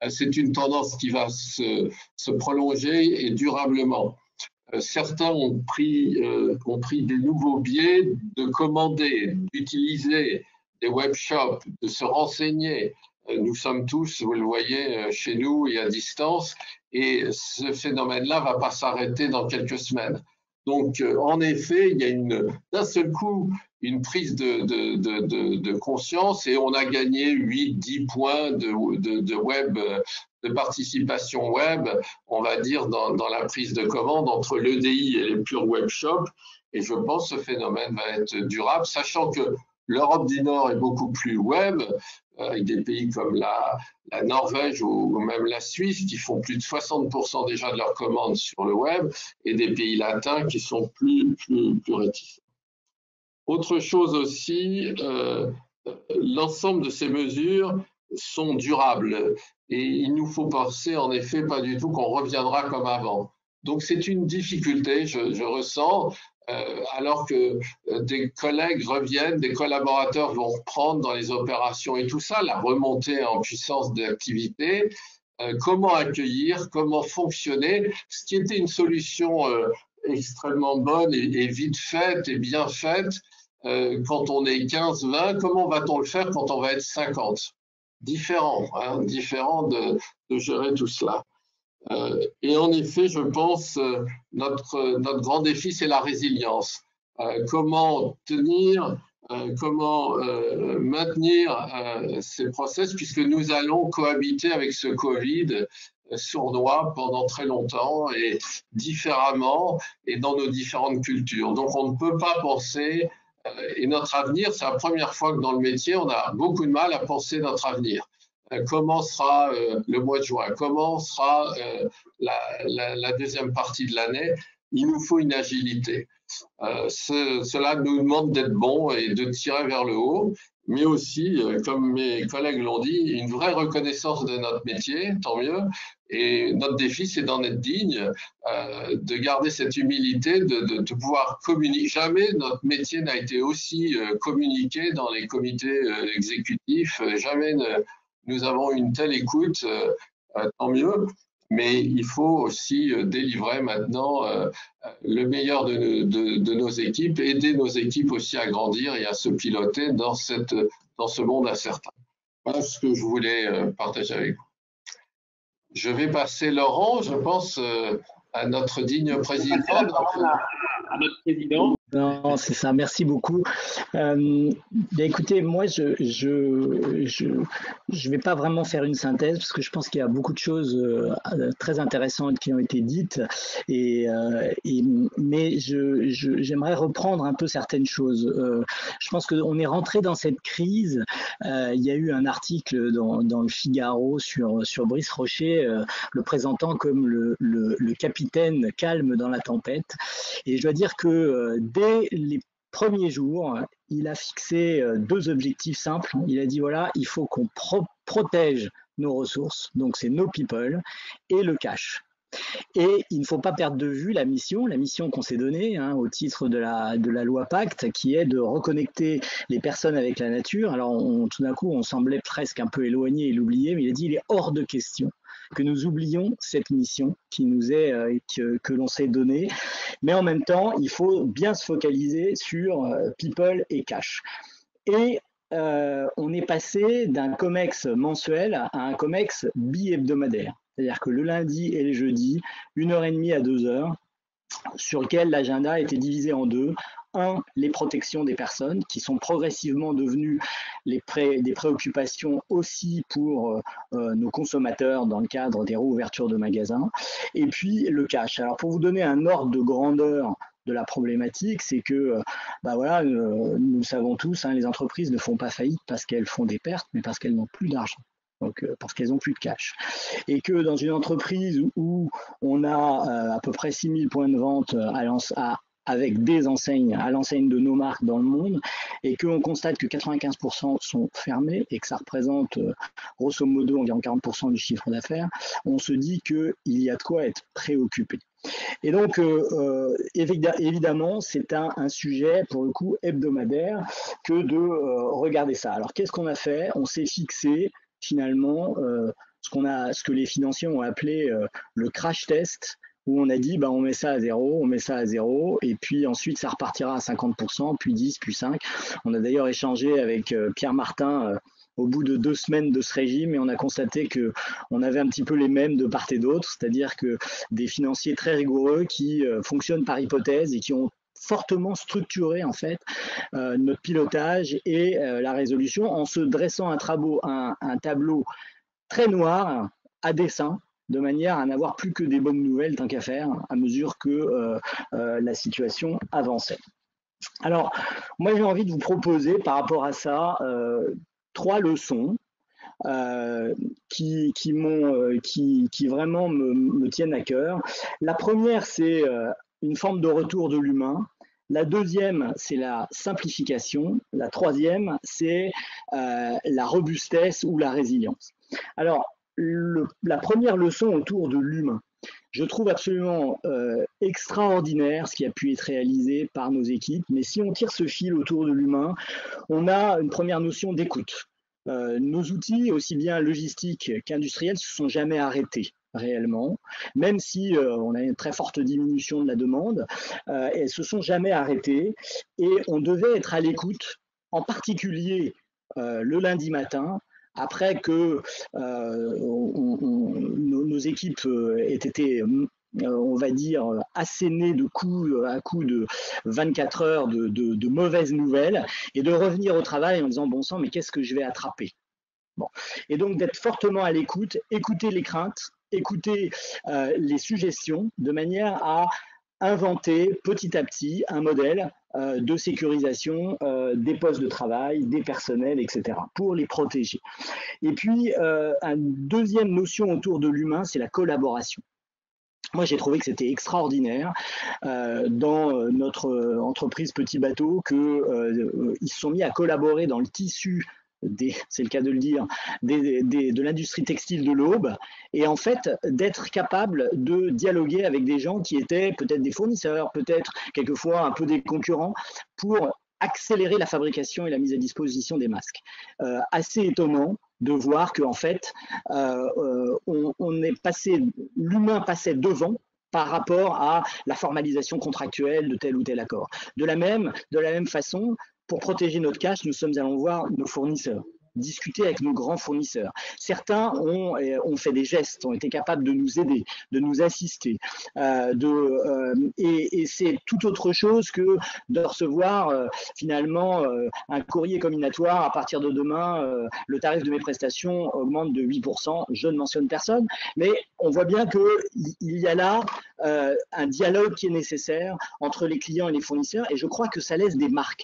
c'est une tendance qui va se prolonger et durablement. Certains ont pris des nouveaux biais de commander, d'utiliser des webshops, de se renseigner. Nous sommes tous, vous le voyez, chez nous et à distance, et ce phénomène-là ne va pas s'arrêter dans quelques semaines. Donc, en effet, il y a d'un seul coup une prise de conscience, et on a gagné 8-10 points de web, de participation web, on va dire, dans la prise de commande entre l'EDI et les pure web shops. Et je pense que ce phénomène va être durable, sachant que l'Europe du Nord est beaucoup plus web, avec des pays comme la Norvège ou même la Suisse qui font plus de 60% déjà de leurs commandes sur le web, et des pays latins qui sont plus réticents. Autre chose aussi, l'ensemble de ces mesures sont durables, et il nous faut penser en effet pas du tout qu'on reviendra comme avant. Donc c'est une difficulté, je ressens, alors que des collègues reviennent, des collaborateurs vont reprendre dans les opérations et tout ça, la remontée en puissance d'activité, comment accueillir, comment fonctionner, ce qui était une solution extrêmement bonne et vite faite et bien faite quand on est 15-20, comment va-t-on le faire quand on va être 50? Différent, hein, différent de gérer tout cela. Et en effet, je pense, notre grand défi, c'est la résilience. Comment tenir, comment maintenir ces process, puisque nous allons cohabiter avec ce Covid sournois pendant très longtemps et différemment et dans nos différentes cultures. Donc, on ne peut pas penser, et notre avenir, c'est la première fois que dans le métier, on a beaucoup de mal à penser notre avenir. Comment sera le mois de juin? Comment sera la deuxième partie de l'année? Il nous faut une agilité. Cela nous demande d'être bons et de tirer vers le haut, mais aussi, comme mes collègues l'ont dit, une vraie reconnaissance de notre métier, tant mieux. Et notre défi, c'est d'en être digne, de garder cette humilité, de pouvoir communiquer. Jamais notre métier n'a été aussi communiqué dans les comités exécutifs. Jamais nous avons une telle écoute, tant mieux, mais il faut aussi délivrer maintenant le meilleur de nos équipes, aider nos équipes aussi à grandir et à se piloter dans ce monde incertain. Voilà ce que je voulais partager avec vous. Je vais passer, Laurent, je pense, à notre digne président. À notre président. Non, c'est ça. Merci beaucoup. Écoutez, moi, je vais pas vraiment faire une synthèse parce que je pense qu'il y a beaucoup de choses très intéressantes qui ont été dites. Mais j'aimerais reprendre un peu certaines choses. Je pense qu'on est rentré dans cette crise. Il y a eu un article dans le Figaro sur Brice Rocher, le présentant comme le capitaine calme dans la tempête. Et je dois dire que dès les premiers jours, il a fixé deux objectifs simples. Il a dit, voilà, il faut qu'on protège nos ressources, donc c'est nos people, et le cash. Et il ne faut pas perdre de vue la mission qu'on s'est donnée au titre de la loi Pacte, qui est de reconnecter les personnes avec la nature. Alors tout d'un coup, on semblait presque un peu éloigné et l'oublier, mais il a dit il est hors de question que nous oublions cette mission qui nous est que l'on s'est donnée. Mais en même temps, il faut bien se focaliser sur people et cash. Et on est passé d'un COMEX mensuel à un COMEX bi-hebdomadaire. C'est-à-dire que le lundi et le jeudi, 1h30 à 2h, sur lequel l'agenda était divisé en deux. Un, les protections des personnes, qui sont progressivement devenues des préoccupations aussi pour nos consommateurs dans le cadre des réouvertures de magasins. Et puis le cash. Alors pour vous donner un ordre de grandeur de la problématique, c'est que nous le savons tous, les entreprises ne font pas faillite parce qu'elles font des pertes, mais parce qu'elles n'ont plus d'argent. Donc, parce qu'elles n'ont plus de cash. Et que dans une entreprise où on a à peu près 6000 points de vente avec des enseignes, à l'enseigne de nos marques dans le monde, et qu'on constate que 95% sont fermés et que ça représente grosso modo environ 40% du chiffre d'affaires, on se dit qu'il y a de quoi être préoccupé. Et donc, évidemment, c'est un sujet, pour le coup, hebdomadaire que de regarder ça. Alors, qu'est-ce qu'on a fait? On s'est fixé finalement ce que les financiers ont appelé le crash test, où on a dit on met ça à zéro, et puis ensuite ça repartira à 50%, puis 10, puis 5. On a d'ailleurs échangé avec Pierre Martin au bout de 2 semaines de ce régime, et on a constaté qu'on avait un petit peu les mêmes de part et d'autre, c'est-à-dire que des financiers très rigoureux qui fonctionnent par hypothèse et qui ont fortement structuré en fait notre pilotage et la résolution en se dressant un tableau très noir à dessin, de manière à n'avoir plus que des bonnes nouvelles tant qu'à faire à mesure que la situation avançait. Alors moi j'ai envie de vous proposer par rapport à ça 3 leçons qui vraiment me tiennent à cœur. La première, c'est une forme de retour de l'humain. La deuxième, c'est la simplification. La troisième, c'est la robustesse ou la résilience. Alors, la première leçon autour de l'humain. Je trouve absolument extraordinaire ce qui a pu être réalisé par nos équipes, mais si on tire ce fil autour de l'humain, on a une première notion d'écoute. Nos outils, aussi bien logistiques qu'industriels, se sont jamais arrêtés réellement, même si on a une très forte diminution de la demande, elles se sont jamais arrêtées et on devait être à l'écoute, en particulier le lundi matin, après que nos équipes aient été on va dire, asséné à coup de 24 heures de mauvaises nouvelles et de revenir au travail en disant bon sang, mais qu'est-ce que je vais attraper? Bon. Et donc d'être fortement à l'écoute, écouter les craintes, écouter les suggestions de manière à inventer petit à petit un modèle de sécurisation des postes de travail, des personnels, etc., pour les protéger. Et puis, une deuxième notion autour de l'humain, c'est la collaboration. Moi, j'ai trouvé que c'était extraordinaire dans notre entreprise Petit Bateau qu'ils se sont mis à collaborer dans le tissu c'est le cas de le dire, de l'industrie textile de l'Aube, et en fait d'être capable de dialoguer avec des gens qui étaient peut-être des fournisseurs, peut-être quelquefois un peu des concurrents, pour accélérer la fabrication et la mise à disposition des masques. Assez étonnant de voir qu'en fait, l'humain passait devant par rapport à la formalisation contractuelle de tel ou tel accord. De la même façon, pour protéger notre cash, nous sommes allés voir nos fournisseurs, discuter avec nos grands fournisseurs. Certains ont fait des gestes, ont été capables de nous aider, de nous assister. Et c'est tout autre chose que de recevoir finalement un courrier comminatoire. À partir de demain, le tarif de mes prestations augmente de 8%. Je ne mentionne personne, mais on voit bien qu'il y a là un dialogue qui est nécessaire entre les clients et les fournisseurs. Et je crois que ça laisse des marques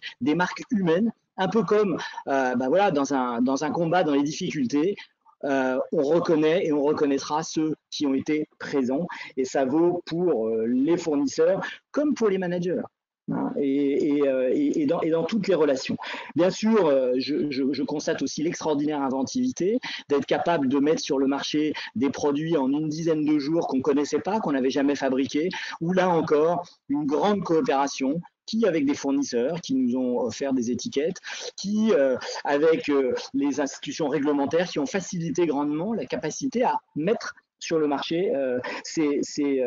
humaines, un peu comme dans un combat, dans les difficultés, on reconnaît et on reconnaîtra ceux qui ont été présents, et ça vaut pour les fournisseurs comme pour les managers. Et dans toutes les relations. Bien sûr, je constate aussi l'extraordinaire inventivité d'être capable de mettre sur le marché des produits en une dizaine de jours qu'on ne connaissait pas, qu'on n'avait jamais fabriqués, ou là encore, une grande coopération qui avec des fournisseurs qui nous ont offert des étiquettes, qui avec les institutions réglementaires qui ont facilité grandement la capacité à mettre sur le marché ces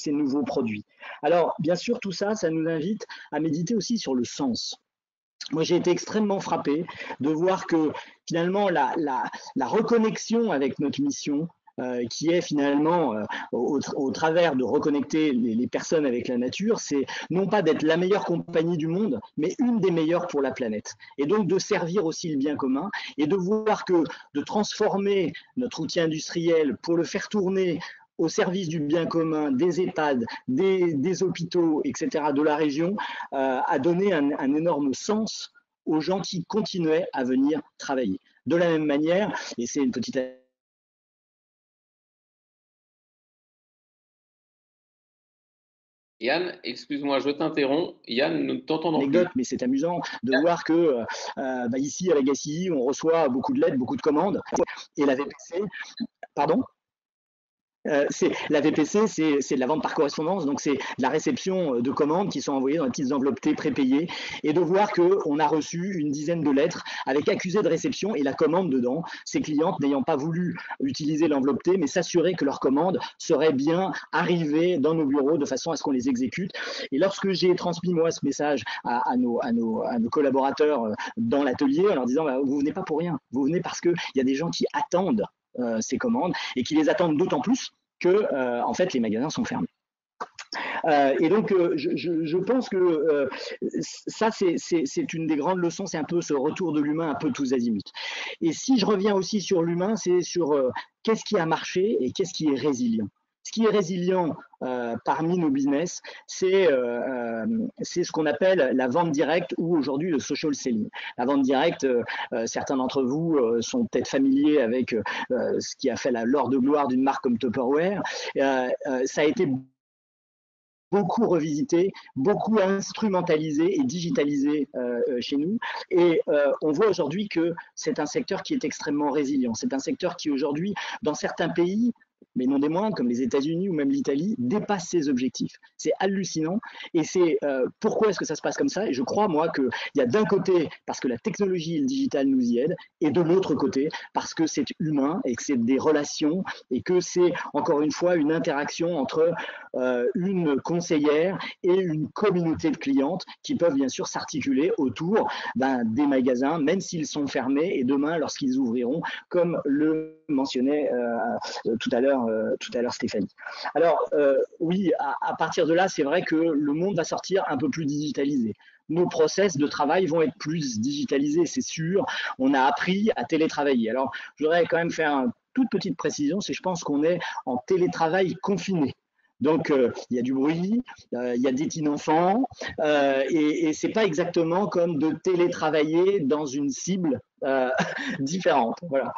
nouveaux produits. Alors, bien sûr, tout ça, ça nous invite à méditer aussi sur le sens. Moi, j'ai été extrêmement frappé de voir que finalement, la reconnexion avec notre mission, qui est finalement au travers de reconnecter les personnes avec la nature, c'est non pas d'être la meilleure compagnie du monde, mais une des meilleures pour la planète. Et donc de servir aussi le bien commun et de voir que de transformer notre outil industriel pour le faire tourner au service du bien commun, des EHPAD, des hôpitaux, etc., de la région, a donné un énorme sens aux gens qui continuaient à venir travailler. De la même manière, et c'est une petite Yann, excuse-moi, je t'interromps. Yann, nous ne t'entendons plus. Mais c'est amusant de voir que ici à l'Agaci, on reçoit beaucoup de lettres, beaucoup de commandes. Et la VPC, pardon ? La VPC, c'est de la vente par correspondance, donc c'est la réception de commandes qui sont envoyées dans des petites enveloppes prépayées, et de voir qu'on a reçu une dizaine de lettres avec accusé de réception et la commande dedans, ces clientes n'ayant pas voulu utiliser l'enveloppe T, mais s'assurer que leur commande serait bien arrivée dans nos bureaux de façon à ce qu'on les exécute. Et lorsque j'ai transmis moi ce message à nos collaborateurs dans l'atelier en leur disant vous venez pas pour rien, vous venez parce qu'il y a des gens qui attendent ces commandes et qui les attendent d'autant plus que en fait les magasins sont fermés. Et donc je pense que ça c'est une des grandes leçons, c'est un peu ce retour de l'humain un peu tous azimuts. Et si je reviens aussi sur l'humain, c'est sur qu'est-ce qui a marché et qu'est-ce qui est résilient. Ce qui est résilient parmi nos business, c'est ce qu'on appelle la vente directe ou aujourd'hui le social selling. La vente directe, certains d'entre vous sont peut-être familiers avec ce qui a fait l'or de gloire d'une marque comme Tupperware. Ça a été beaucoup revisité, beaucoup instrumentalisé et digitalisé chez nous. Et on voit aujourd'hui que c'est un secteur qui est extrêmement résilient. C'est un secteur qui aujourd'hui, dans certains pays, mais non des moindres, comme les États-Unis ou même l'Italie, dépassent ses objectifs. C'est hallucinant. Et c'est pourquoi est-ce que ça se passe comme ça? Et je crois, moi, qu'il y a d'un côté, parce que la technologie et le digital nous y aident, et de l'autre côté, parce que c'est humain et que c'est des relations et que c'est, encore une fois, une interaction entre une conseillère et une communauté de clientes qui peuvent bien sûr s'articuler autour des magasins, même s'ils sont fermés, et demain, lorsqu'ils ouvriront, comme le mentionnait tout à l'heure Stéphanie. Alors oui, à partir de là, c'est vrai que le monde va sortir un peu plus digitalisé. Nos process de travail vont être plus digitalisés, c'est sûr. On a appris à télétravailler. Alors, je voudrais quand même faire une toute petite précision, c'est que je pense qu'on est en télétravail confiné. Donc, il y a du bruit, il y a des petits enfants, et c'est pas exactement comme de télétravailler dans une cible différente. Voilà.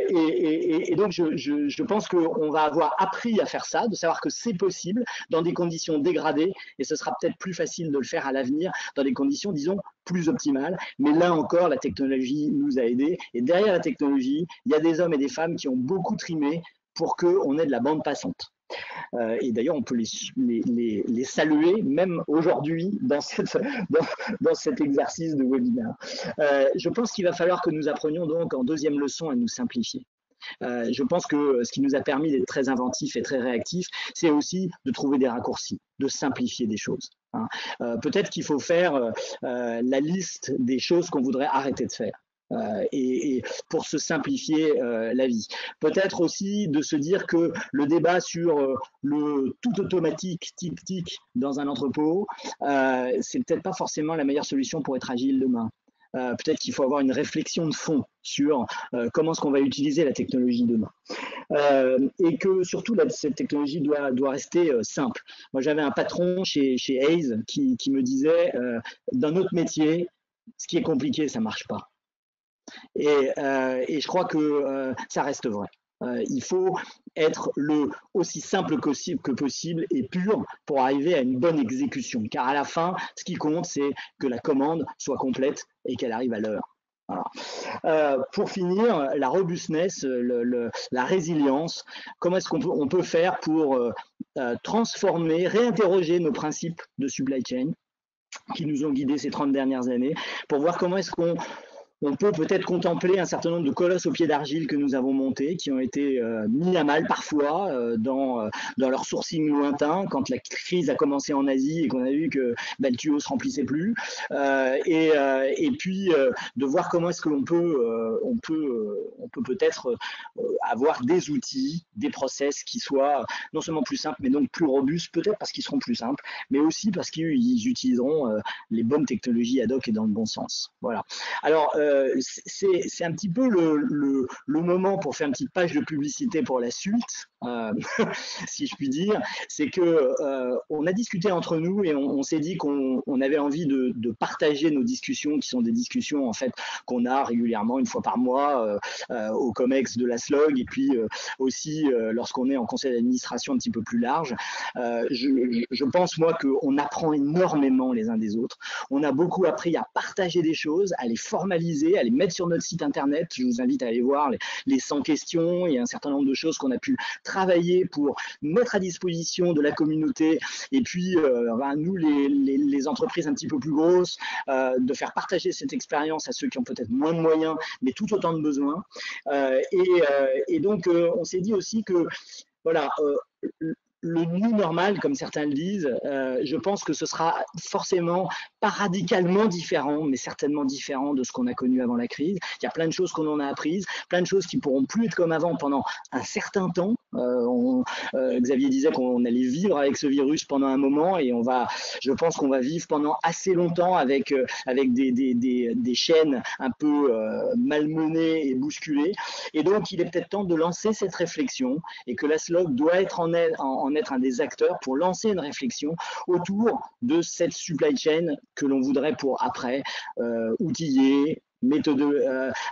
Et donc, je pense qu'on va avoir appris à faire ça, de savoir que c'est possible dans des conditions dégradées, et ce sera peut-être plus facile de le faire à l'avenir dans des conditions, disons, plus optimales. Mais là encore, la technologie nous a aidés. Et derrière la technologie, il y a des hommes et des femmes qui ont beaucoup trimé pour qu'on ait de la bande passante. Et d'ailleurs, on peut les saluer même aujourd'hui dans cet exercice de webinaire. Je pense qu'il va falloir que nous apprenions donc en deuxième leçon à nous simplifier. Je pense que ce qui nous a permis d'être très inventifs et très réactifs, c'est aussi de trouver des raccourcis, de simplifier des choses. Peut-être qu'il faut faire la liste des choses qu'on voudrait arrêter de faire. Et pour se simplifier la vie. Peut-être aussi de se dire que le débat sur le tout automatique tic-tic dans un entrepôt, c'est peut-être pas forcément la meilleure solution pour être agile demain. Peut-être qu'il faut avoir une réflexion de fond sur comment est-ce qu'on va utiliser la technologie demain. Et que surtout cette technologie doit rester simple. Moi j'avais un patron chez Hayes qui me disait dans notre métier, ce qui est compliqué, ça marche pas. Et je crois que ça reste vrai. Il faut être aussi simple que possible et pur pour arriver à une bonne exécution. Car à la fin, ce qui compte, c'est que la commande soit complète et qu'elle arrive à l'heure. Voilà. Pour finir, la robustness, la résilience, comment est-ce qu'on peut faire pour transformer, réinterroger nos principes de supply chain qui nous ont guidés ces 30 dernières années, pour voir comment est-ce qu'on peut peut-être contempler un certain nombre de colosses au pied d'argile que nous avons montés, qui ont été mis à mal parfois dans leur sourcing lointain, quand la crise a commencé en Asie et qu'on a vu que le tuyau ne se remplissait plus. Et puis de voir comment est-ce que l'on peut peut-être avoir des outils, des process qui soient non seulement plus simples, mais donc plus robustes, peut-être parce qu'ils seront plus simples, mais aussi parce qu'ils utiliseront les bonnes technologies ad hoc et dans le bon sens. Voilà. Alors, c'est un petit peu le moment pour faire une petite page de publicité pour la suite, si je puis dire. C'est que on a discuté entre nous et on s'est dit qu'on avait envie de partager nos discussions, qui sont des discussions en fait qu'on a régulièrement une fois par mois au COMEX de la SLOG, et puis aussi lorsqu'on est en conseil d'administration un petit peu plus large. Je pense moi qu'on apprend énormément les uns des autres. On a beaucoup appris à partager des choses, à les formaliser, à les mettre sur notre site internet. Je vous invite à aller voir les 100 questions. Il y a un certain nombre de choses qu'on a pu travailler pour mettre à disposition de la communauté, et puis nous les entreprises un petit peu plus grosses, de faire partager cette expérience à ceux qui ont peut-être moins de moyens mais tout autant de besoins. Et donc on s'est dit aussi que voilà, le new normal, comme certains le disent, je pense que ce sera forcément pas radicalement différent, mais certainement différent de ce qu'on a connu avant la crise. Il y a plein de choses qu'on en a apprises, plein de choses qui pourront plus être comme avant pendant un certain temps. Xavier disait qu'on allait vivre avec ce virus pendant un moment, et je pense qu'on va vivre pendant assez longtemps avec des chaînes un peu malmenées et bousculées. Et donc, il est peut-être temps de lancer cette réflexion, et que la SLOG doit être en être un des acteurs pour lancer une réflexion autour de cette supply chain que l'on voudrait pour après outiller,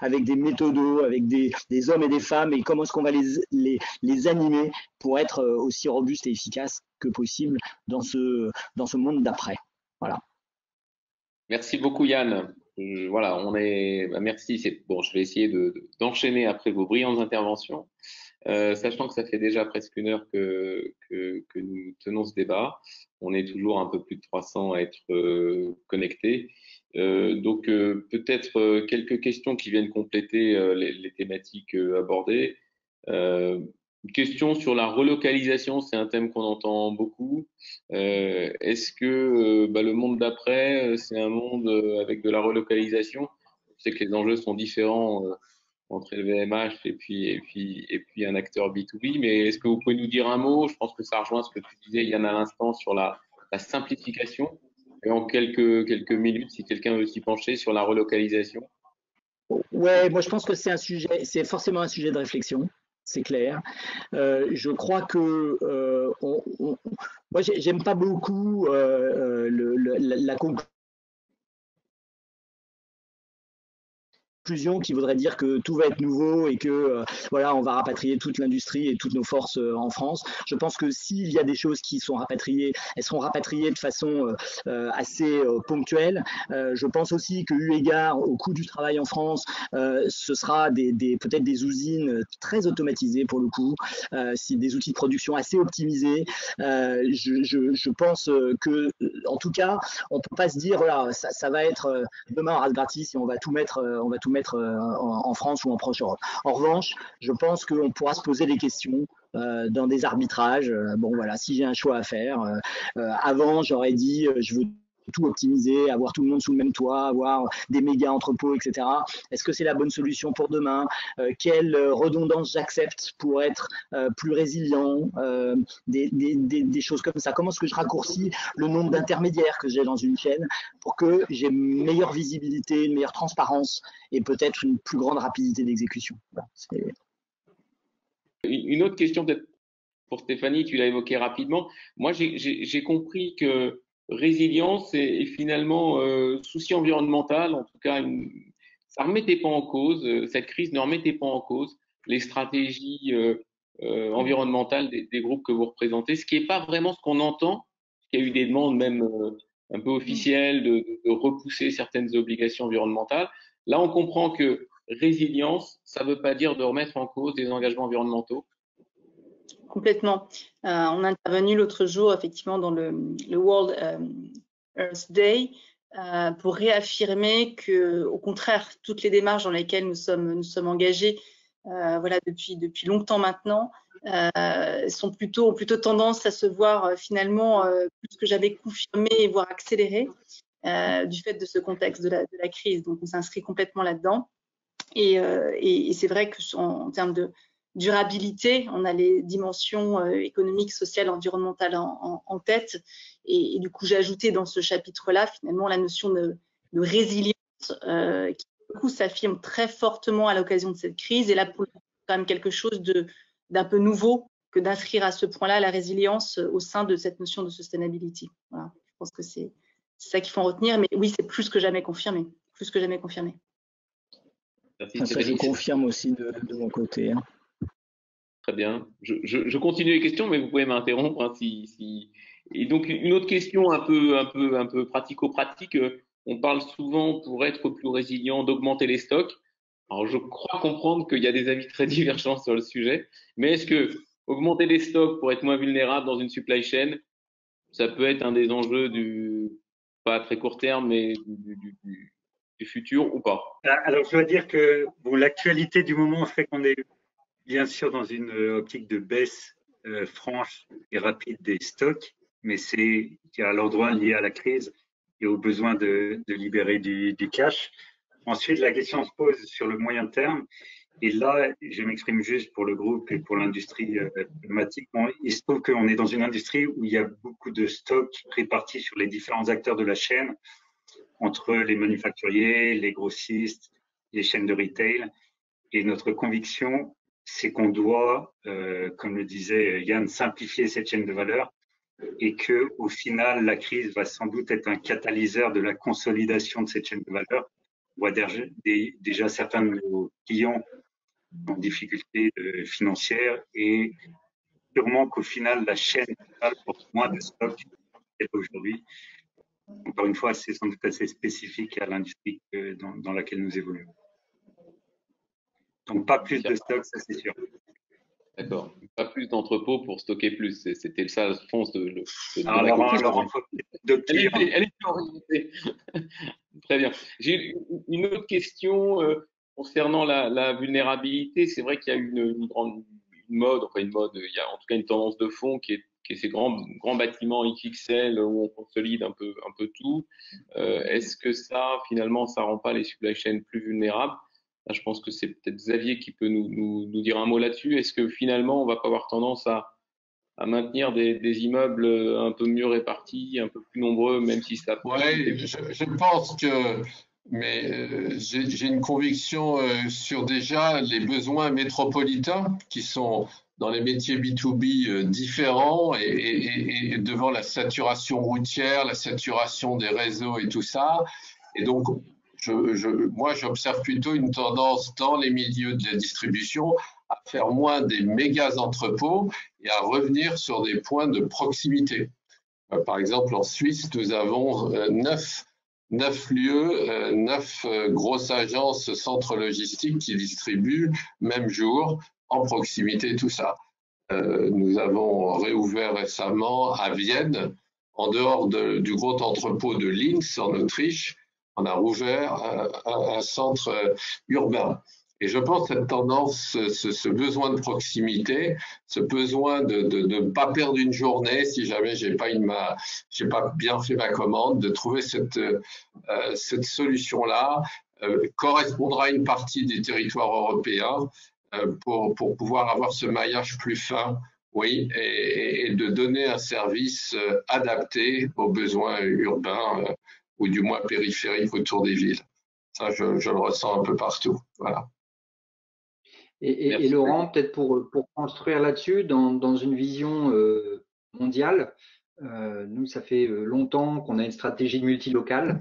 avec des méthodos, avec des hommes et des femmes, et comment est-ce qu'on va les animer pour être aussi robustes et efficaces que possible dans ce monde d'après. Voilà. Merci beaucoup Yann. Voilà, merci. Bon, je vais essayer d'enchaîner après vos brillantes interventions. Sachant que ça fait déjà presque une heure que nous tenons ce débat, on est toujours un peu plus de 300 à être connectés. Donc peut-être quelques questions qui viennent compléter les thématiques abordées. Une question sur la relocalisation, c'est un thème qu'on entend beaucoup. Est-ce que le monde d'après, c'est un monde avec de la relocalisation? Je sais que les enjeux sont différents entre LVMH et puis un acteur B2B, mais est-ce que vous pouvez nous dire un mot? Je pense que ça rejoint ce que tu disais Yann à l'instant sur la simplification. Et en quelques minutes, si quelqu'un veut s'y pencher sur la relocalisation. Ouais, moi je pense que c'est forcément un sujet de réflexion, c'est clair. Je crois que moi j'aime pas beaucoup la conclusion qui voudrait dire que tout va être nouveau et que voilà, on va rapatrier toute l'industrie et toutes nos forces en France. Je pense que s'il y a des choses qui sont rapatriées, elles seront rapatriées de façon assez ponctuelle. Je pense aussi que, eu égard au coût du travail en France, ce sera peut-être des usines très automatisées pour le coup, des outils de production assez optimisés. Je pense que, en tout cas, on peut pas se dire voilà, ça va être demain en rate gratis et on va tout mettre en France ou en proche Europe. En revanche, je pense qu'on pourra se poser des questions dans des arbitrages. Bon voilà, si j'ai un choix à faire, avant j'aurais dit je veux tout optimiser, avoir tout le monde sous le même toit, avoir des méga entrepôts, etc. Est-ce que c'est la bonne solution pour demain? Quelle redondance j'accepte pour être plus résilient? Des choses comme ça. Comment est-ce que je raccourcis le nombre d'intermédiaires que j'ai dans une chaîne pour que j'ai une meilleure visibilité, une meilleure transparence et peut-être une plus grande rapidité d'exécution? Voilà, une autre question peut-être pour Stéphanie, tu l'as évoqué rapidement. Moi, j'ai compris que résilience et finalement souci environnemental, en tout cas, ça ne remettait pas en cause, cette crise ne remettait pas en cause les stratégies environnementales des groupes que vous représentez, ce qui n'est pas vraiment ce qu'on entend. Il y a eu des demandes même un peu officielles de repousser certaines obligations environnementales. Là, on comprend que résilience, ça ne veut pas dire de remettre en cause des engagements environnementaux. Complètement. On a intervenu l'autre jour, effectivement, dans le World Earth Day pour réaffirmer que, au contraire, toutes les démarches dans lesquelles nous sommes engagés voilà, depuis longtemps maintenant ont plutôt tendance à se voir finalement plus que jamais confirmées, voire accélérées du fait de ce contexte de la crise. Donc, on s'inscrit complètement là-dedans. Et c'est vrai qu'en termes de durabilité, on a les dimensions économiques, sociales, environnementales en tête. Et du coup, j'ai ajouté dans ce chapitre-là, finalement, la notion de résilience qui, du coup, s'affirme très fortement à l'occasion de cette crise. Et là, pour quand même quelque chose d'un peu nouveau que d'inscrire à ce point-là la résilience au sein de cette notion de sustainability. Voilà. Je pense que c'est ça qu'il faut en retenir. Mais oui, c'est plus que jamais confirmé. Plus que jamais confirmé. Merci, ça, je confirme aussi de mon côté. Hein. Très bien. Je continue les questions, mais vous pouvez m'interrompre hein, Et donc une autre question un peu pratico-pratique. On parle souvent pour être plus résilient d'augmenter les stocks. Alors je crois comprendre qu'il y a des avis très divergents sur le sujet, mais est-ce que augmenter les stocks pour être moins vulnérable dans une supply chain, ça peut être un des enjeux pas à très court terme, mais du futur ou pas? Alors, je dois dire que bon, l'actualité du moment fait qu'on est bien sûr dans une optique de baisse franche et rapide des stocks, mais c'est à l'endroit lié à la crise et au besoin de libérer du cash. Ensuite, la question se pose sur le moyen terme. Et là, je m'exprime juste pour le groupe et pour l'industrie pneumatique. Bon, il se trouve qu'on est dans une industrie où il y a beaucoup de stocks répartis sur les différents acteurs de la chaîne, entre les manufacturiers, les grossistes, les chaînes de retail. Et notre conviction, c'est qu'on doit, comme le disait Yann, simplifier cette chaîne de valeur et que, au final, la crise va sans doute être un catalyseur de la consolidation de cette chaîne de valeur. On voit déjà certains de nos clients en difficulté financière et sûrement qu'au final, la chaîne porte moins de stock qu'aujourd'hui. Encore une fois, c'est sans doute assez spécifique à l'industrie dans laquelle nous évoluons. Donc, pas plus de stock, ça c'est sûr. D'accord. Pas plus d'entrepôts pour stocker plus. C'était ça le fond de Elle est orientée. Très bien. J'ai une autre question concernant la vulnérabilité. C'est vrai qu'il y a une mode, il y a en tout cas une tendance de fond qui est ces grands bâtiments XXL où on consolide un peu tout. Est-ce que ça, finalement, ça rend pas les supply chains plus vulnérables? Là, je pense que c'est peut-être Xavier qui peut nous dire un mot là-dessus. Est-ce que finalement, on va pas avoir tendance à maintenir des immeubles un peu mieux répartis, un peu plus nombreux, même si ça... Oui, je pense que... Mais j'ai une conviction sur déjà les besoins métropolitains qui sont dans les métiers B2B différents et devant la saturation routière, la saturation des réseaux et tout ça. Et donc, moi, j'observe plutôt une tendance dans les milieux de la distribution à faire moins des méga entrepôts et à revenir sur des points de proximité. Par exemple, en Suisse, nous avons 9 lieux, 9 grosses agences, centres logistiques qui distribuent même jour, en proximité, tout ça. Nous avons réouvert récemment à Vienne, en dehors du gros entrepôt de Linz en Autriche, on a rouvert un centre urbain. Et je pense que cette tendance, ce besoin de proximité, ce besoin de ne pas perdre une journée si jamais j'ai pas bien fait ma commande, de trouver cette solution-là correspondra à une partie des territoires européens pour pouvoir avoir ce maillage plus fin, oui, et de donner un service adapté aux besoins urbains ou du moins périphériques autour des villes. Ça, je le ressens un peu partout. Voilà. Et Laurent, peut-être pour construire là-dessus, dans une vision mondiale, nous, ça fait longtemps qu'on a une stratégie multilocale.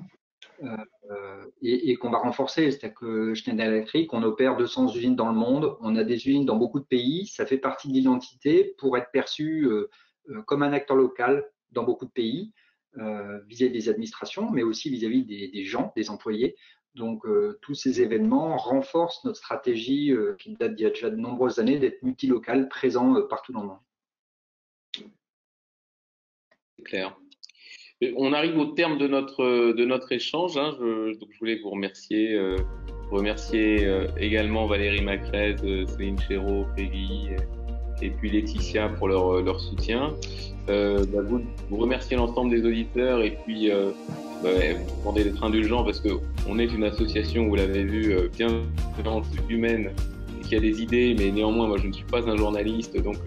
et qu'on va renforcer. C'est-à-dire que Schneider Electric, on opère 200 usines dans le monde, on a des usines dans beaucoup de pays, ça fait partie de l'identité pour être perçu comme un acteur local dans beaucoup de pays, vis-à-vis des administrations, mais aussi vis-à-vis des gens, des employés. Donc, tous ces événements renforcent notre stratégie qui date d'il y a déjà de nombreuses années d'être multilocal, présent partout dans le monde. C'est clair. On arrive au terme de notre échange. Hein. Donc je voulais vous remercier. Également Valérie Macrez, Céline Chéreau, Peggy et puis Laetitia pour leur soutien. Vous remercier l'ensemble des auditeurs et puis vous demandez d'être indulgents parce qu'on est une association, vous l'avez vu, bienveillante, humaine, qui a des idées, mais néanmoins moi je ne suis pas un journaliste, donc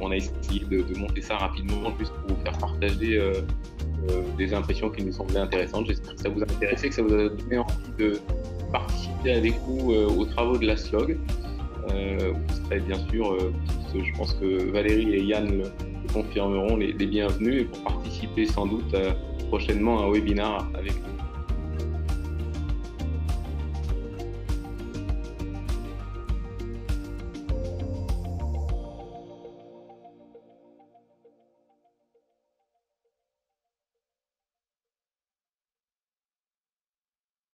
on a essayé de monter ça rapidement juste pour vous faire partager des impressions qui nous semblaient intéressantes. J'espère que ça vous a intéressé, que ça vous a donné envie de participer avec nous aux travaux de la SLOG. Vous serez bien sûr, je pense que Valérie et Yann le confirmeront, les bienvenus et pour participer sans doute prochainement à un webinaire avec nous.